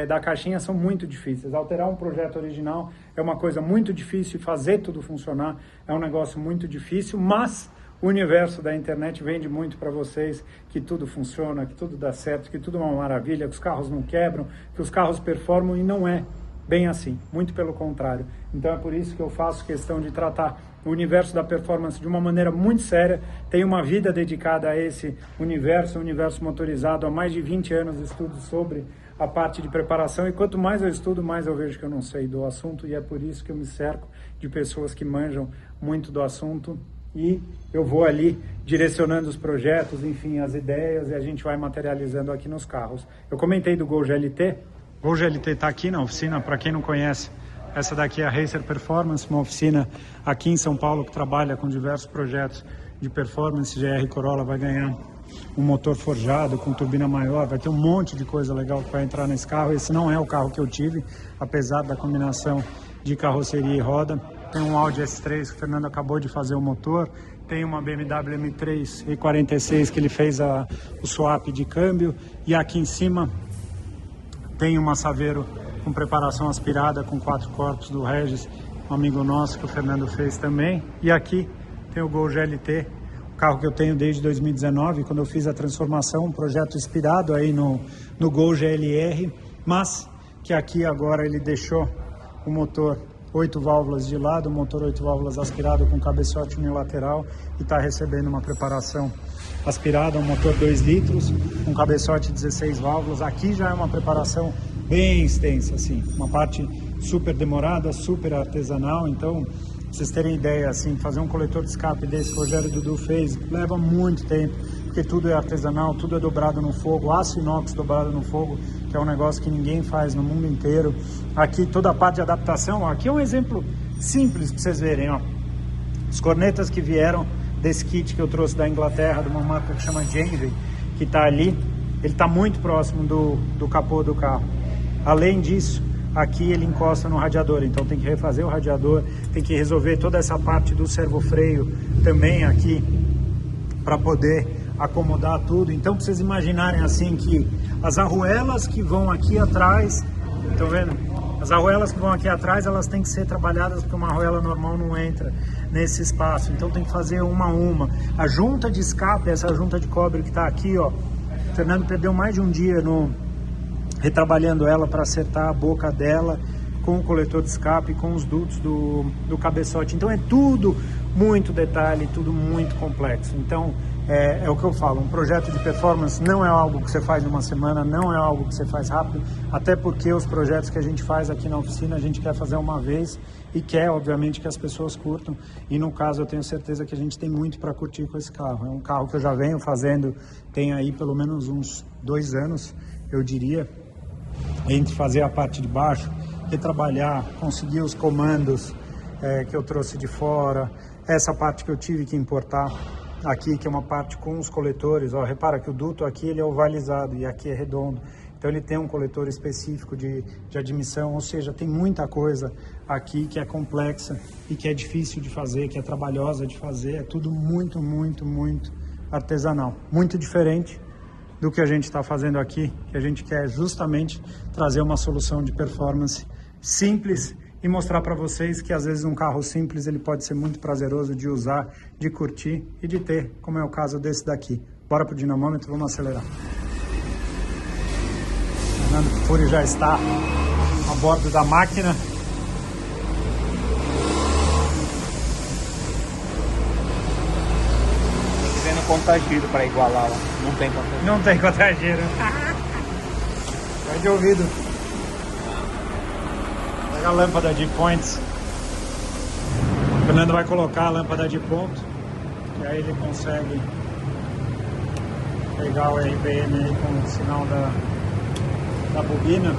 da caixinha são muito difíceis. Alterar um projeto original é uma coisa muito difícil, fazer tudo funcionar é um negócio muito difícil, mas o universo da internet vende muito para vocês que tudo funciona, que tudo dá certo, que tudo é uma maravilha, que os carros não quebram, que os carros performam, e não é bem assim, muito pelo contrário. Então é por isso que eu faço questão de tratar o universo da performance de uma maneira muito séria. Tenho uma vida dedicada a esse universo motorizado, há mais de 20 anos de estudo sobre a parte de preparação, e quanto mais eu estudo, mais eu vejo que eu não sei do assunto, e é por isso que eu me cerco de pessoas que manjam muito do assunto, e eu vou ali direcionando os projetos, enfim, as ideias, e a gente vai materializando aqui nos carros. Eu comentei do Gol GLT. O Gol GLT está aqui na oficina, para quem não conhece, essa daqui é a Racer Performance, uma oficina aqui em São Paulo que trabalha com diversos projetos de performance. GR Corolla vai ganhar um motor forjado com turbina maior, vai ter um monte de coisa legal que vai entrar nesse carro. Esse não é o carro que eu tive, apesar da combinação de carroceria e roda. Tem um Audi S3 que o Fernando acabou de fazer o motor, tem uma BMW M3 E46 que ele fez o swap de câmbio, e aqui em cima tem uma Saveiro com preparação aspirada com 4 corpos do Regis, um amigo nosso que o Fernando fez também. E aqui tem o Gol GLT, o carro que eu tenho desde 2019, quando eu fiz a transformação, um projeto inspirado aí no Gol GLR, mas que aqui agora ele deixou o motor 8 válvulas de lado, o motor 8 válvulas aspirado com cabeçote unilateral, e está recebendo uma preparação aspirada, um motor 2 litros, com cabeçote 16 válvulas. Aqui já é uma preparação bem extensa, assim, uma parte super demorada, super artesanal. Então, pra vocês terem ideia, assim, fazer um coletor de escape desse que o Rogério Dudu fez leva muito tempo, porque tudo é artesanal, tudo é dobrado no fogo, aço inox dobrado no fogo, que é um negócio que ninguém faz no mundo inteiro. Aqui toda a parte de adaptação, ó, aqui é um exemplo simples para vocês verem, ó. Os cornetas que vieram desse kit que eu trouxe da Inglaterra, de uma marca que chama Janvey, que está ali, ele está muito próximo do capô do carro. Além disso, aqui ele encosta no radiador, então tem que refazer o radiador, tem que resolver toda essa parte do servofreio também aqui, para poder acomodar tudo. Então, para vocês imaginarem assim que as arruelas que vão aqui atrás, estão vendo? As arruelas que vão aqui atrás, elas têm que ser trabalhadas, porque uma arruela normal não entra nesse espaço, então tem que fazer uma a uma. A junta de escape, essa junta de cobre que está aqui, ó, o Fernando perdeu mais de um dia retrabalhando ela para acertar a boca dela, com o coletor de escape, com os dutos do cabeçote. Então é tudo muito detalhe, tudo muito complexo. Então é o que eu falo, um projeto de performance não é algo que você faz em uma semana, não é algo que você faz rápido, até porque os projetos que a gente faz aqui na oficina a gente quer fazer uma vez e quer, obviamente, que as pessoas curtam. E no caso eu tenho certeza que a gente tem muito para curtir com esse carro. É um carro que eu já venho fazendo, tem aí pelo menos uns 2 anos, eu diria, entre fazer a parte de baixo, retrabalhar, conseguir os comandos que eu trouxe de fora, essa parte que eu tive que importar aqui, que é uma parte com os coletores. Ó, repara que o duto aqui ele é ovalizado e aqui é redondo, então ele tem um coletor específico de admissão, ou seja, tem muita coisa aqui que é complexa e que é difícil de fazer, que é trabalhosa de fazer, é tudo muito, muito, muito artesanal, muito diferente do que a gente está fazendo aqui, que a gente quer justamente trazer uma solução de performance simples e mostrar para vocês que às vezes um carro simples ele pode ser muito prazeroso de usar, de curtir e de ter, como é o caso desse daqui. Bora pro dinamômetro, vamos acelerar. Fernando Fúrio já está a bordo da máquina. Vendo contagiro para igualar lá. Não tem contagiro. Não tem contagiro. Vai de ouvido. Pega a lâmpada de points. O Fernando vai colocar a lâmpada de ponto. E aí ele consegue pegar o RPM aí com o sinal da bobina.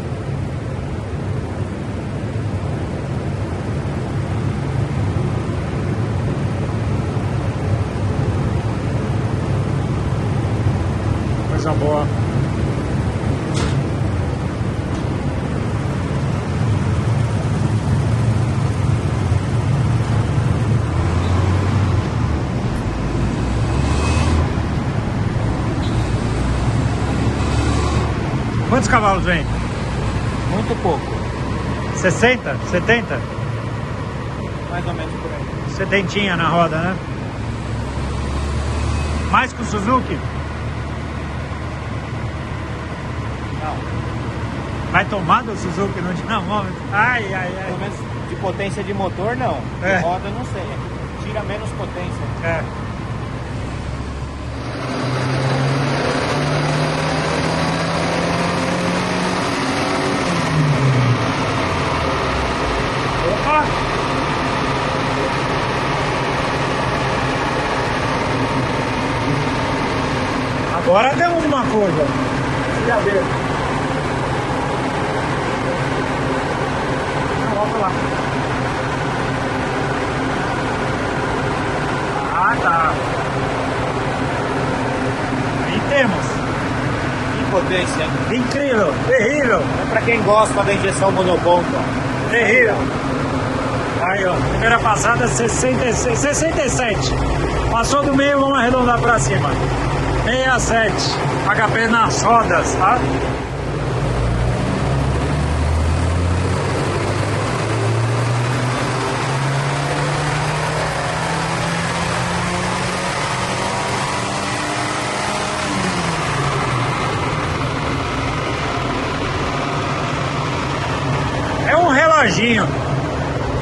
Coisa boa. Quantos cavalos vem? Muito pouco. 60? 70? Mais ou menos por aí. Setentinha na roda, né? Mais que o Suzuki? Não. Vai tomar do Suzuki no dinamômetro? Ai, ai, ai. Pelo menos de potência de motor, não. É. De roda, não sei. Tira menos potência. É. Opa! Agora temos uma coisa. Já ver. Volta lá. Ah, tá. Aí temos. Que potência, hein? Incrível, terrível, É pra quem gosta da injeção monoponto, ó. terrível. Aí, ó, primeira passada 66, 67. Passou do meio, vamos arredondar pra cima. 67. HP nas rodas, tá? É um reloginho.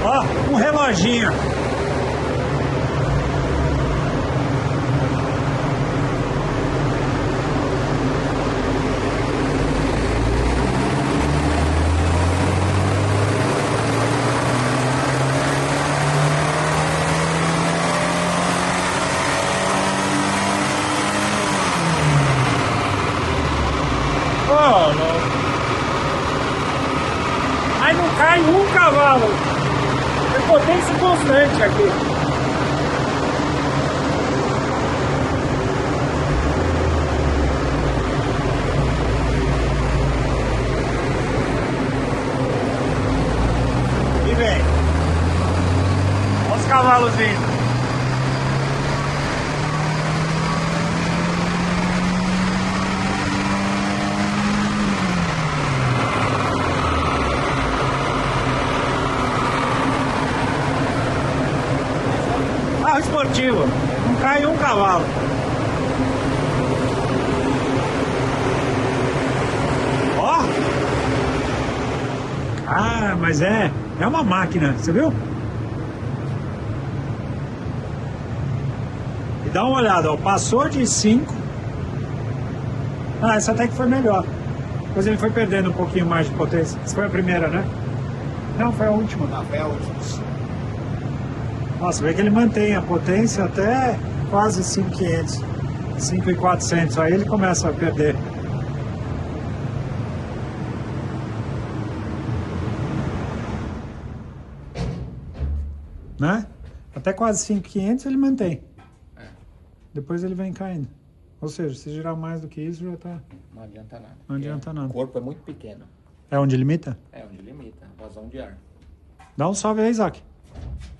Ó, um reloginho. Oh, não. Mas não cai um cavalo. É potência constante aqui. E vem. Olha os cavalos vindo. Carro esportivo, não cai um cavalo. Ó! Ah, mas é uma máquina, você viu? E dá uma olhada, ó, passou de 5. Essa até que foi melhor. Depois ele foi perdendo um pouquinho mais de potência. Essa foi a primeira, né? Não, foi a última. Não, foi a última. Nossa, vê que ele mantém a potência até quase 5.500, 5.400. Aí ele começa a perder. Né? Até quase 5.500 ele mantém. Depois ele vem caindo. Ou seja, se girar mais do que isso, já tá... Não adianta nada. Não adianta nada. O corpo é muito pequeno. É onde limita? É onde limita, vazão de ar. Dá um salve aí, Isaac.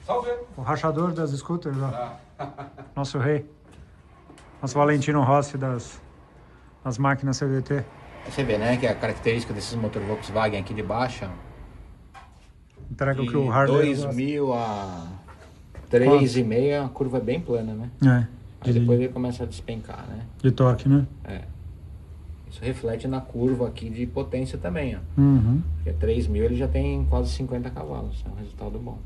Salve! O rachador das scooters, ó. Nosso rei. Nosso Valentino Rossi das máquinas CVT. Você vê, né, que a característica desses motores Volkswagen aqui de baixa, Entrega o de que o Harley gosta. 2.000 a 3,5, a curva é bem plana, né? Aí depois ele começa a despencar, né? De torque, né? É. Isso reflete na curva aqui de potência também, ó. Uhum. Porque 3.000 ele já tem quase 50 cavalos, é um resultado bom.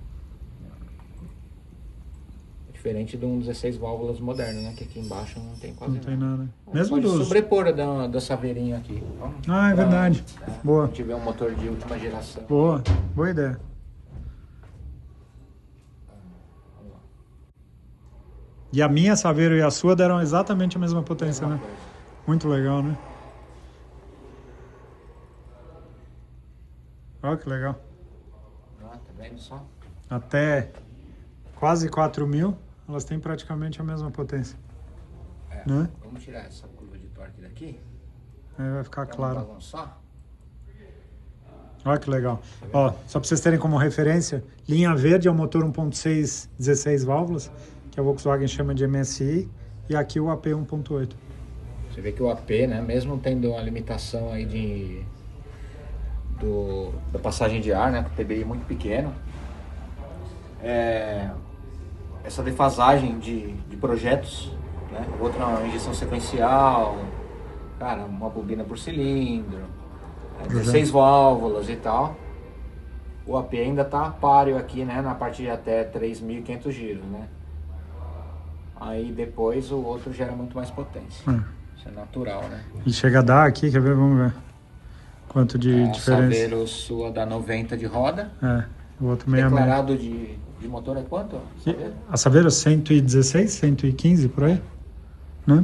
Diferente de um 16 válvulas moderno, né? Que aqui embaixo não tem quase Não tem nada. Bom, Mesmo pode dos... sobrepor a da Saveirinho aqui. Vamos É verdade. Boa. Se tiver um motor de última geração. Boa. Boa ideia. E a minha Saveiro e a sua deram exatamente a mesma potência, né? Muito legal, né? Olha que legal. Tá vendo só? Até quase 4.000, elas têm praticamente a mesma potência. Né? Vamos tirar essa curva de torque daqui. Aí vai ficar claro. Só. Olha que legal. Ó, só para vocês terem como referência, linha verde é o motor 1.6 16 válvulas, que a Volkswagen chama de MSI, e aqui o AP 1.8. Você vê que o AP, né, mesmo tendo uma limitação aí da passagem de ar, né, com o TBI muito pequeno, essa defasagem de projetos, né, outra uma injeção sequencial, cara, uma bobina por cilindro, 16 válvulas e tal, o AP ainda tá páreo aqui, né, na parte de até 3.500 giros, né. Aí depois o outro gera muito mais potência. Isso é natural, né? E chega a dar aqui, quer ver? Vamos ver. Quanto de diferença. A Saveiro sua dá 90 de roda. O outro 66. Declarado de motor é quanto? A Saveiro 116, 115 por aí? Né?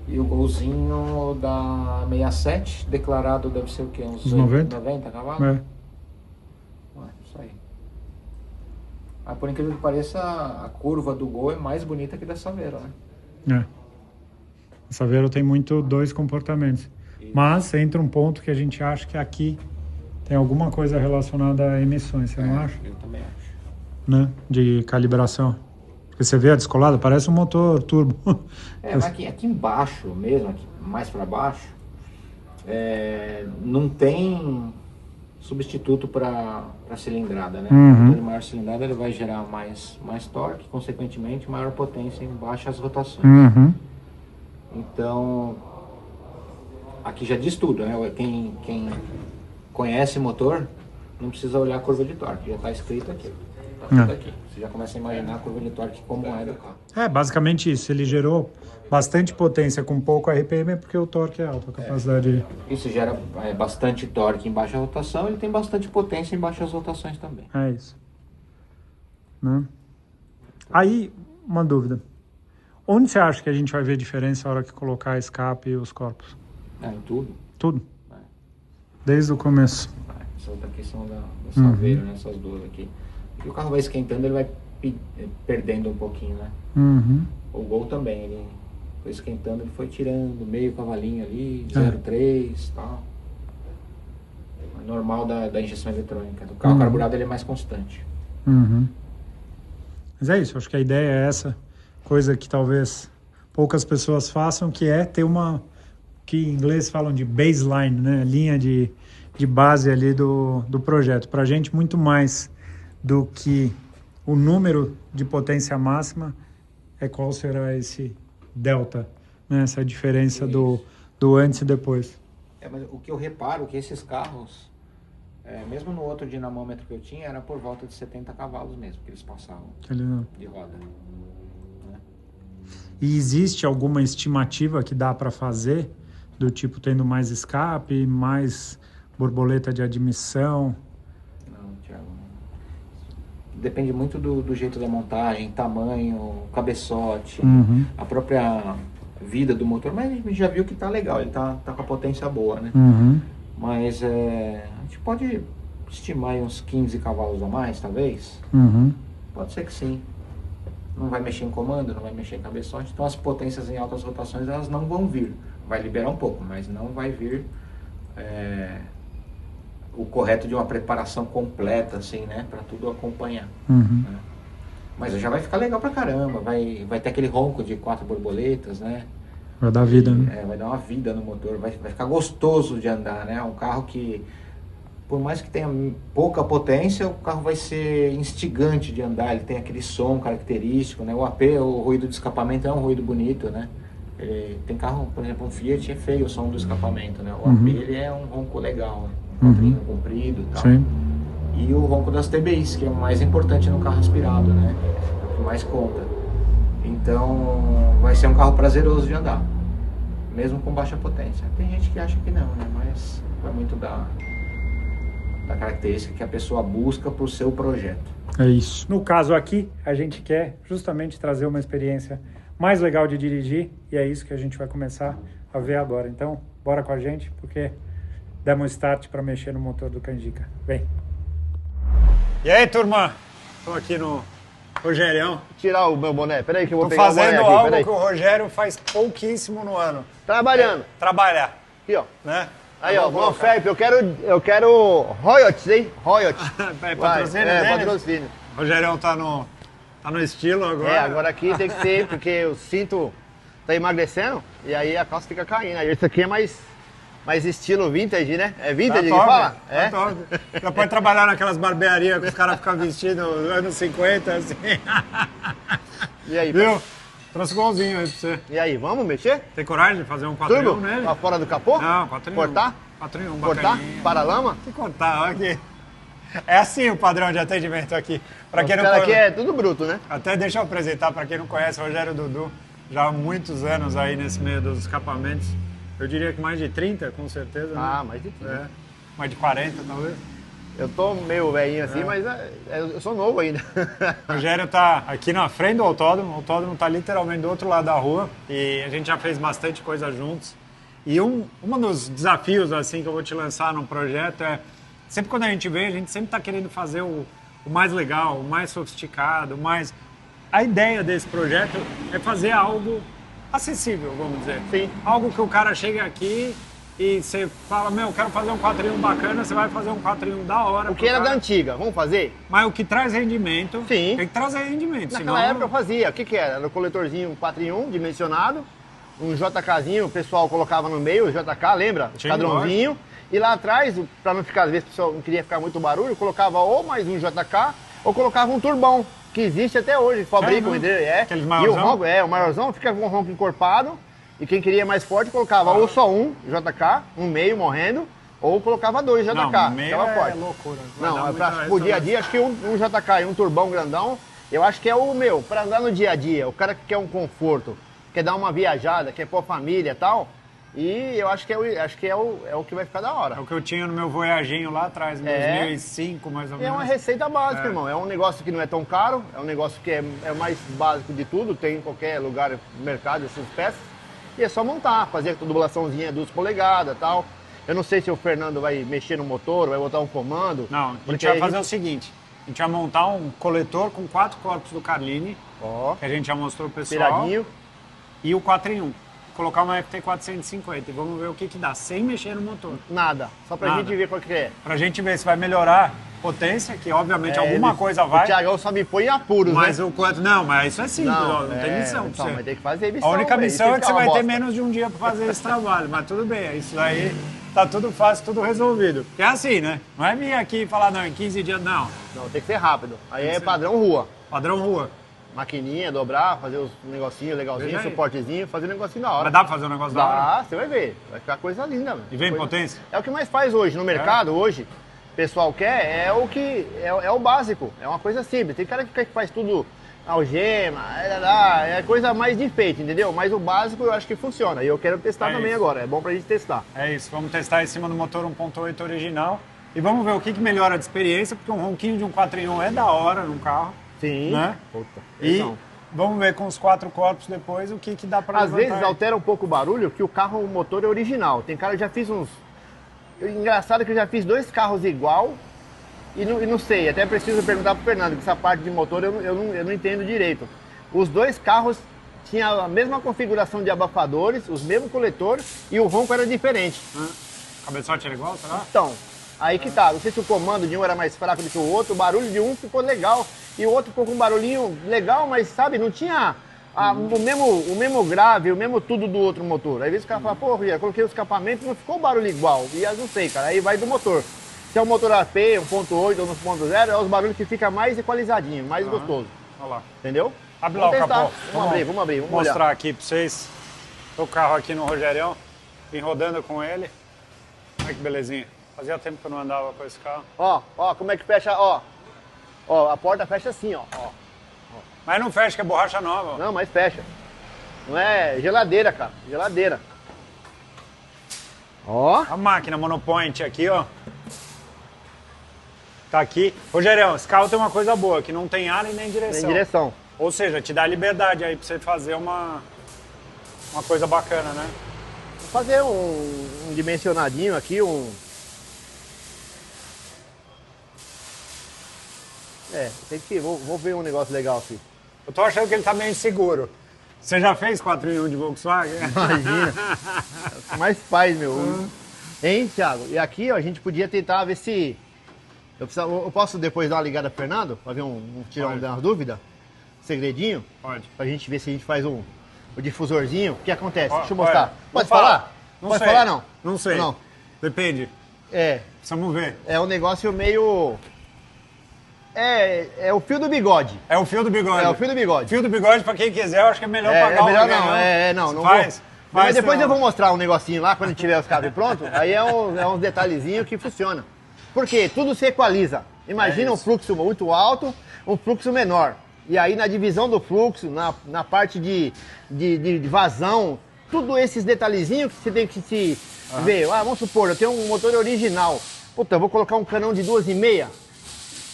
E o Golzinho dá 67, declarado deve ser o quê? Uns 90 cavalos? Isso aí. Mas por incrível que pareça, a curva do Gol é mais bonita que da Saveiro, né? A Saveiro tem muito dois comportamentos. Mas entra um ponto que a gente acha que aqui tem alguma coisa relacionada a emissões, você não acha? Eu também acho. Né? De calibração. Porque você vê a descolada, parece um motor turbo. Mas aqui embaixo mesmo, aqui mais para baixo, não tem substituto para cilindrada, né? Uhum. O maior cilindrada ele vai gerar mais torque, consequentemente maior potência em baixas rotações. Uhum. Então, aqui já diz tudo, né? Quem conhece motor não precisa olhar a curva de torque, já está escrito aqui. Tá tudo aqui. Você já começa a imaginar a curva de torque como é do carro. Basicamente isso. Ele gerou bastante potência com pouco RPM porque o torque é alto, a capacidade de... Isso gera bastante torque em baixa rotação, ele tem bastante potência em baixas rotações também. É isso. Né? Aí, uma dúvida. Onde você acha que a gente vai ver diferença na hora que colocar a escape e os corpos? Em tudo. Tudo? Desde o começo. Essas outra aqui são da Saveiro, né? Essas duas aqui. E o carro vai esquentando, ele vai perdendo um pouquinho, né? Uhum. O Gol também, ele foi esquentando, ele foi tirando meio cavalinho ali, 0,3 e tal. É normal da injeção eletrônica. O carro carburado ele é mais constante. Uhum. Mas é isso, acho que a ideia é essa coisa que talvez poucas pessoas façam, que é ter uma, que em inglês falam de baseline, né? Linha de base ali do projeto. Pra gente, muito mais do que o número de potência máxima é qual será esse delta, né? Essa diferença do antes e depois. Mas o que eu reparo é que esses carros, mesmo no outro dinamômetro que eu tinha, era por volta de 70 cavalos mesmo, que eles passavam de roda. Né? E existe alguma estimativa que dá para fazer, do tipo tendo mais escape, mais borboleta de admissão? Não, Thiago. Depende muito do jeito da montagem, tamanho, cabeçote, a própria vida do motor, mas a gente já viu que tá legal, ele tá com a potência boa, né? Mas a gente pode estimar aí uns 15 cavalos a mais, talvez. Pode ser que sim. Não vai mexer em comando, não vai mexer em cabeçote, então as potências em altas rotações elas não vão vir. Vai liberar um pouco, mas não vai vir o correto de uma preparação completa, assim, né? Pra tudo acompanhar. Né? Mas já vai ficar legal pra caramba, vai ter aquele ronco de 4 borboletas, né? Vai dar vida, né? Vai dar uma vida no motor, vai ficar gostoso de andar, né? Um carro que, por mais que tenha pouca potência, o carro vai ser instigante de andar, ele tem aquele som característico, né? O AP, o ruído de escapamento é um ruído bonito, né? Tem carro, por exemplo, um Fiat é feio o som do escapamento, né? O AP, ele é um ronco legal, né? Um potrinho comprido e tal. Sim. E o ronco das TBIs, que é o mais importante no carro aspirado, né? É o que mais conta. Então, vai ser um carro prazeroso de andar, mesmo com baixa potência. Tem gente que acha que não, né? Mas vai muito da característica que a pessoa busca para o seu projeto. É isso. No caso aqui, a gente quer justamente trazer uma experiência mais legal de dirigir, e é isso que a gente vai começar a ver agora. Então, bora com a gente, porque demos start para mexer no motor do Canjica. Vem! E aí, turma? Estou aqui no Rogerião. Vou tirar o meu boné. Peraí que eu vou Tô pegar o fazendo boné aqui. algo Peraí. que o Rogério faz pouquíssimo no ano. Trabalhando. Trabalhar, Aqui, ó. né? Aí, ó, Manfep, eu quero royalties, hein? Royalties. É patrocínio É, deles? patrocínio. O Rogerião tá no estilo agora. Agora aqui tem que ser, porque o cinto tá emagrecendo e aí a calça fica caindo. Aí esse aqui é mais estilo vintage, né? É vintage que fala? É top. Já pode trabalhar naquelas barbearias que os caras ficam vestidos nos anos 50, assim. E aí, Viu? Trouxe golzinho aí pra você. E aí, vamos mexer? Tem coragem de fazer um 4x1 Turbo? nele? Pra fora do capô? Não, 4x1. Cortar? 4x1, Cortar? bacaninha. Paralama? Tem que cortar, olha aqui. É assim o padrão de atendimento aqui. Pra quem Os não caras aqui conhece, é tudo bruto, né? até deixa eu apresentar pra quem não conhece, Rogério Dudu, já há muitos anos aí nesse meio dos escapamentos. Eu diria que mais de 30, com certeza. Ah, né? mais de 30. É, mais de 40, talvez. Eu tô meio velhinho assim, mas eu sou novo ainda. O Rogério tá aqui na frente do autódromo, o autódromo tá literalmente do outro lado da rua e a gente já fez bastante coisa juntos. E um dos desafios assim que eu vou te lançar num projeto é, sempre quando a gente vê, a gente sempre tá querendo fazer o mais legal, o mais sofisticado, o mais... A ideia desse projeto é fazer algo acessível, vamos dizer. Sim. Algo que o cara chega aqui e você fala, meu, eu quero fazer um 4x1 bacana, você vai fazer um 4x1 da hora. O que era cara. da antiga, vamos fazer? Mas o que traz rendimento, Sim. tem que trazer rendimento. Naquela época eu fazia, o que era? Era o coletorzinho 4x1, dimensionado, um JKzinho, o pessoal colocava no meio, o JK, lembra? Sim, Esquadrãozinho. E lá atrás, para não ficar, às vezes o pessoal não queria ficar muito barulho, colocava ou mais um JK, ou colocava um turbão, que existe até hoje, fabricam, né? entendeu? Aqueles E o maiorzão? ronco, o maiorzão fica com o ronco encorpado, e quem queria mais forte colocava ou só um JK, um meio morrendo, ou colocava dois JK. Não, meio ficava é forte. loucura. Vai dar Não, muita pro dia a dia, acho que um JK e um turbão grandão, eu acho que é o meu, pra andar no dia a dia, o cara que quer um conforto, quer dar uma viajada, quer pôr família e tal, e eu acho que é o que vai ficar da hora. É o que eu tinha no meu Voyaginho lá atrás, em 2005, mais ou É menos. uma receita básica, irmão. É um negócio que não é tão caro, é um negócio que é o mais básico de tudo, tem em qualquer lugar do mercado essas peças. E é só montar, fazer a tubulaçãozinha 2 polegadas e tal. Eu não sei se o Fernando vai mexer no motor, vai botar um comando. Não, a gente porque vai fazer o seguinte, a gente vai montar um coletor com 4 corpos do Carlini, Ó, que a gente já mostrou pro pessoal, piradinho. e o 4x1. Colocar uma FT 450 e vamos ver o que dá, sem mexer no motor. Nada, só pra Nada. gente ver qual que é. Pra gente ver se vai melhorar potência, que obviamente alguma coisa O vai, Thiagão só me põe em apuros, mas né? o quanto... Não, mas isso é simples, ó, não tem missão pra então, você. mas tem que fazer missão. A única velho, missão é que você fica vai uma ter bosta. menos de um dia pra fazer esse trabalho, mas tudo bem, isso aí tá tudo fácil, tudo resolvido. Porque é assim, né? Não é vir aqui e falar, não, em 15 dias, não. Não, tem que ser rápido. Aí é ser. padrão rua. Padrão rua. Maquininha, dobrar, fazer os negocinhos legalzinhos, Veja aí. suportezinho, fazer um negocinho da hora. Mas dá pra fazer um negócio da hora? Dá, você vai ver. Vai ficar coisa linda, mano. E vem Coisa- potência? É o que mais faz hoje no mercado, hoje. pessoal quer é o que é o básico, é uma coisa simples. Tem cara que faz tudo algema, é coisa mais de enfeite, entendeu? Mas o básico eu acho que funciona e eu quero testar também agora, é bom pra gente testar. É isso, vamos testar em cima do motor 1.8 original e vamos ver o que melhora de experiência, porque um ronquinho de um 4x1 é da hora num carro. Sim. Né? Puta, e então. vamos ver com os 4 corpos depois o que dá pra Às levantar. vezes altera um pouco o barulho, que o carro, o motor é original. Tem cara que já fiz uns... Engraçado que eu já fiz 2 carros igual e não sei, até preciso perguntar pro Fernando, que essa parte de motor eu não entendo direito. Os 2 carros tinham a mesma configuração de abafadores, os mesmos coletores e o ronco era diferente. Cabeçote era igual, será? Então, aí que tá, não sei se o comando de um era mais fraco do que o outro, o barulho de um ficou legal e o outro ficou com um barulhinho legal, mas sabe, não tinha o mesmo grave, o mesmo tudo do outro motor. Aí às vezes o cara fala, pô, Ria, coloquei o escapamento e não ficou o barulho igual. E eu não sei, cara, aí vai do motor. Se é o motor AP, 1.8 ou 1.0, é os barulhos que fica mais equalizadinho, mais gostoso. Olha lá. Entendeu? Abre lá o capô. Vamos abrir, vamos mostrar olhar. aqui pra vocês o carro aqui no Rogerião. Vim rodando com ele. Olha que belezinha. Fazia tempo que eu não andava com esse carro. Ó, como é que fecha, ó. Ó, a porta fecha assim, ó. Mas não fecha, que é borracha nova. Ó. Não, mas fecha. Não é geladeira, cara. Geladeira. Ó. A máquina monopoint aqui, ó. Tá aqui. Rogerião, esse carro tem uma coisa boa, que não tem ar e nem direção. Tem direção. Ou seja, te dá liberdade aí pra você fazer uma coisa bacana, né? Vou fazer um dimensionadinho aqui, tem que... Vou ver um negócio legal aqui. Eu tô achando que ele tá meio inseguro. Você já fez 4x1 de Volkswagen? Imagina. Mais faz, meu. Hein, Thiago? E aqui, ó, a gente podia tentar ver se... Eu posso depois dar uma ligada pro Fernando? Pra ver tirar umas dúvidas? Segredinho? Pode. Pra gente ver se a gente faz o difusorzinho. O que acontece? Deixa eu Olha, mostrar. Pode fala. falar? Não Pode sei. falar, não? Não sei. Não. Depende. É. Precisamos ver. É um negócio meio... É o fio do bigode. É o fio do bigode. É o fio do bigode. Fio do bigode, pra quem quiser, eu acho que é melhor pagar É melhor o não. Não faz. vou. Mas depois não. eu vou mostrar um negocinho lá, quando tiver os cabos prontos. Aí é uns detalhezinhos que funciona. Porque tudo se equaliza. Imagina um fluxo muito alto, um fluxo menor. E aí na divisão do fluxo, na parte de vazão, tudo esses detalhezinhos que você tem que se ver. Vamos supor, eu tenho um motor original. Puta, eu vou colocar um canão de 2,5.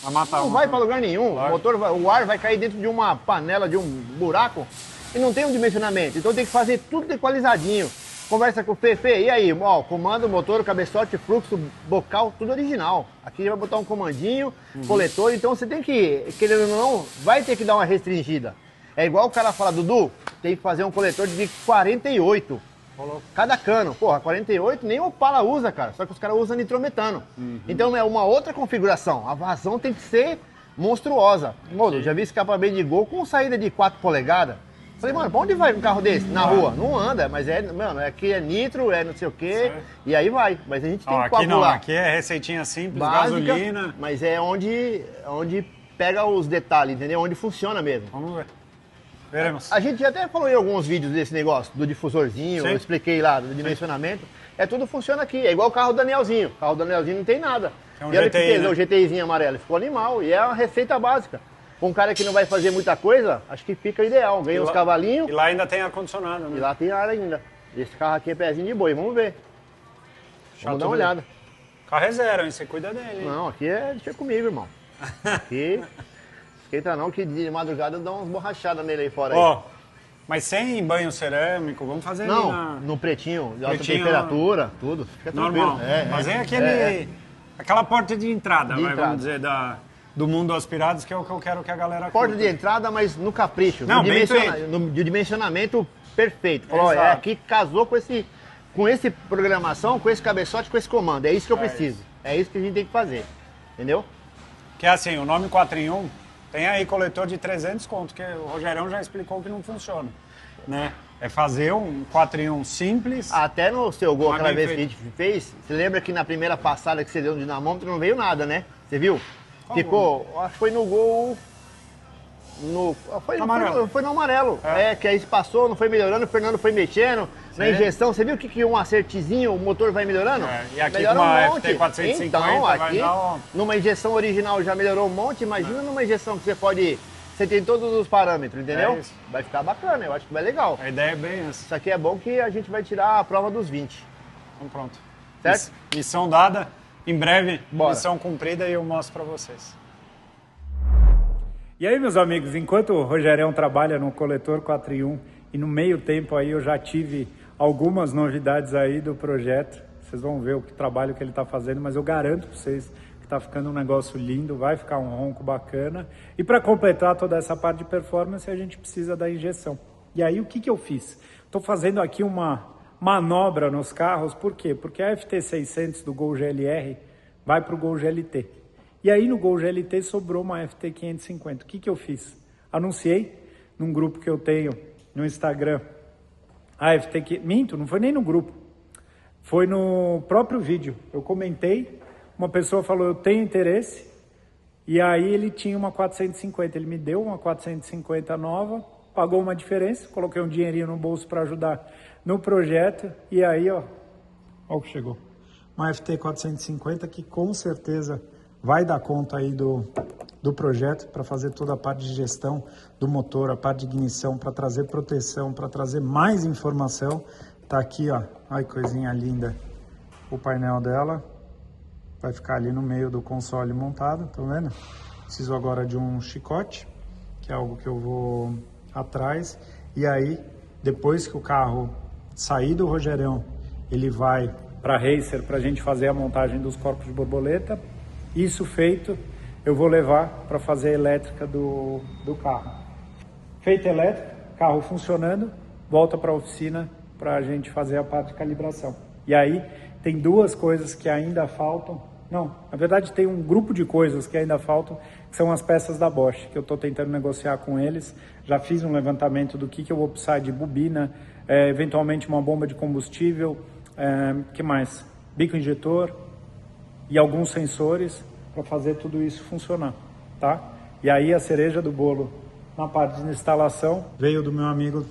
Não vai para lugar nenhum. Claro. O ar vai cair dentro de uma panela, de um buraco, e não tem um dimensionamento. Então tem que fazer tudo equalizadinho. Conversa com o Fê, e aí, ó, comando, motor, cabeçote, fluxo, bocal, tudo original. Aqui vai botar um comandinho, coletor, então você tem que, querendo ou não, vai ter que dar uma restringida. É igual o cara fala, Dudu, tem que fazer um coletor de 48. Cada cano. Porra, 48 nem o Opala usa, cara. Só que os caras usam nitrometano. Então é uma outra configuração. A vazão tem que ser monstruosa. Mano, já vi escapamento de Gol com saída de 4 polegadas. Falei, mano, pra onde vai um carro desse? Na rua? Não anda, mas aqui é nitro, é não sei o quê. E aí vai. Mas a gente tem que aqui não, calcular. aqui é receitinha simples, Básica, gasolina. Mas é onde pega os detalhes, entendeu? Onde funciona mesmo. Vamos ver. Veremos. A gente até falou em alguns vídeos desse negócio, do difusorzinho, eu expliquei lá, do dimensionamento. Tudo funciona aqui, é igual o carro do Danielzinho. O carro do Danielzinho não tem nada. É um e olha GTI, que fez, né? o GTIzinho amarelo, ficou animal. E é uma receita básica. Um cara que não vai fazer muita coisa, acho que fica ideal. Ganha uns cavalinhos. E lá ainda tem ar-condicionado, né? E lá tem ar ainda. Esse carro aqui é pezinho de boi, vamos ver. Vamos dar uma olhada. Carro é zero, hein? Você cuida dele. Hein? Não, aqui deixa comigo, irmão. Aqui, esquenta não, que de madrugada eu dou umas borrachadas nele aí fora. Ó, mas sem banho cerâmico, vamos fazer Não, ali no pretinho, de alta Pretinho, temperatura, tudo. Fica normal. tranquilo. Mas é aquela porta de entrada, De entrada. vamos dizer, do mundo aspirados, que é o que eu quero que a galera Porta curta. de entrada, mas no capricho. Não, bem no dimensionamento perfeito. Falou, Exato. aqui casou com esse programação, com esse cabeçote, com esse comando. É isso que eu preciso. É isso que a gente tem que fazer. Entendeu? Que é assim, o nome 4x1 tem aí coletor de 300 conto, que o Rogerão já explicou que não funciona, né? É fazer um 4x1 simples. Até no seu Gol, Mas aquela bem vez que a gente fez, você lembra que na primeira passada que você deu no dinamômetro não veio nada, né? Você viu? Qual Ficou, acho que foi no Gol Foi no amarelo. Que aí passou, não foi melhorando, o Fernando foi mexendo. Na injeção, você viu que um acertezinho, o motor vai melhorando? E aqui melhora com uma um monte. FT450 então, vai aqui, dar numa injeção original já melhorou um monte, imagina numa injeção que você tem todos os parâmetros, entendeu? Vai ficar bacana, eu acho que vai legal. A ideia é bem essa. Isso aqui é bom que a gente vai tirar a prova dos 20. Então pronto. Certo? Missão dada, em breve, Bora. missão cumprida e eu mostro para vocês. E aí, meus amigos, enquanto o Rogerão trabalha no coletor 4 em 1 e no meio tempo aí eu já tive algumas novidades aí do projeto, vocês vão ver o trabalho que ele está fazendo, mas eu garanto para vocês que está ficando um negócio lindo, vai ficar um ronco bacana. E para completar toda essa parte de performance, a gente precisa da injeção. E aí, o que eu fiz? Estou fazendo aqui uma manobra nos carros, por quê? Porque a FT600 do Gol GLR vai para o Gol GLT. E aí no Gol GLT sobrou uma FT550. O que eu fiz? Anunciei num grupo que eu tenho no Instagram. A minto, não foi nem no grupo. Foi no próprio vídeo. Eu comentei, uma pessoa falou, eu tenho interesse. E aí ele tinha uma 450. Ele me deu uma 450 nova, pagou uma diferença, coloquei um dinheirinho no bolso para ajudar no projeto. E aí, ó o que chegou. Uma FT450 que com certeza vai dar conta aí do projeto para fazer toda a parte de gestão do motor, a parte de ignição, para trazer proteção, para trazer mais informação. Tá aqui, ó, olha que coisinha linda, o painel dela. Vai ficar ali no meio do console montado, tá vendo? Preciso agora de um chicote, que é algo que eu vou atrás. E aí, depois que o carro sair do Rogerão, ele vai para Racer para a gente fazer a montagem dos corpos de borboleta. Isso feito, eu vou levar para fazer a elétrica do carro. Feita a elétrica, carro funcionando, volta para a oficina para a gente fazer a parte de calibração. E aí tem duas coisas que ainda faltam. Não, na verdade tem um grupo de coisas que ainda faltam, que são as peças da Bosch, que eu estou tentando negociar com eles. Já fiz um levantamento do que eu vou precisar de bobina, eventualmente uma bomba de combustível, que mais? Bico injetor e alguns sensores para fazer tudo isso funcionar, tá? E aí a cereja do bolo na parte de instalação veio do meu amigo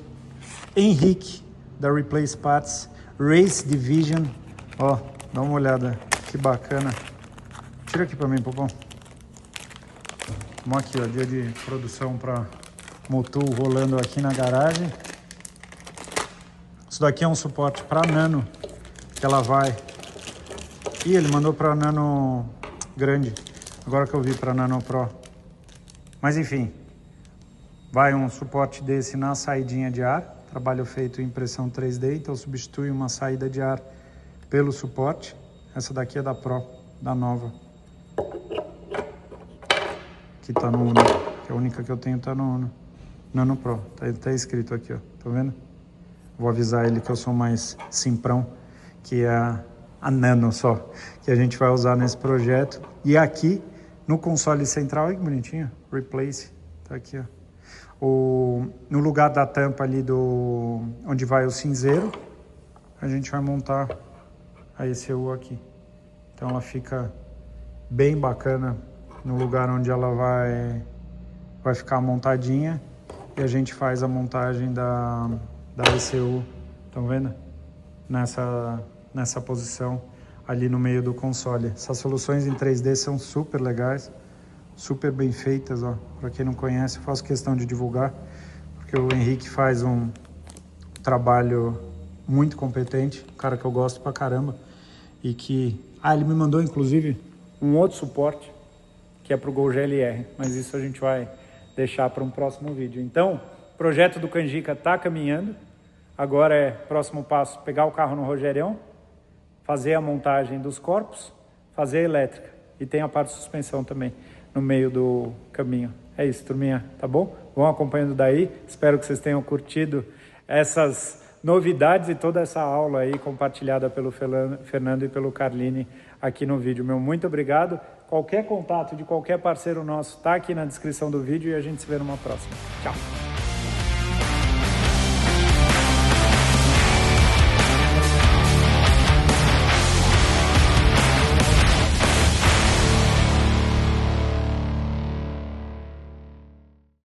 Henrique, da Replace Parts Race Division. Ó, dá uma olhada, que bacana. Tira aqui para mim, Popão. Vamos aqui, ó, dia de produção para motor rolando aqui na garagem. Isso daqui é um suporte para nano, que ela vai... Ih, ele mandou para nano grande, agora que eu vi para nano pro. Mas enfim, vai um suporte desse na saidinha de ar, trabalho feito em impressão 3D, então substitui uma saída de ar pelo suporte. Essa daqui é da Pro, da nova, que tá no Uno, que a única que eu tenho tá no Uno, Nano Pro, tá escrito aqui, ó, tá vendo? Vou avisar ele que eu sou mais simprão, que é a Nano só, que a gente vai usar nesse projeto. E aqui no console central, olha que bonitinho, Replace, tá aqui, ó. No lugar da tampa ali onde vai o cinzeiro, a gente vai montar a ECU aqui. Então ela fica bem bacana no lugar onde ela vai ficar montadinha, e a gente faz a montagem da ECU, estão vendo? Nessa posição ali no meio do console. Essas soluções em 3D são super legais, super bem feitas, ó. Para quem não conhece, eu faço questão de divulgar, porque o Henrique faz um trabalho muito competente, um cara que eu gosto pra caramba, e que... ele me mandou inclusive um outro suporte, que é pro Gol GLR, mas isso a gente vai deixar para um próximo vídeo. Então, o projeto do Canjica tá caminhando, agora próximo passo, pegar o carro no Rogerão, fazer a montagem dos corpos, fazer a elétrica. E tem a parte de suspensão também, no meio do caminho. É isso, turminha, tá bom? Vão acompanhando daí. Espero que vocês tenham curtido essas novidades e toda essa aula aí compartilhada pelo Fernando e pelo Carlini aqui no vídeo. Meu muito obrigado. Qualquer contato de qualquer parceiro nosso tá aqui na descrição do vídeo e a gente se vê numa próxima. Tchau!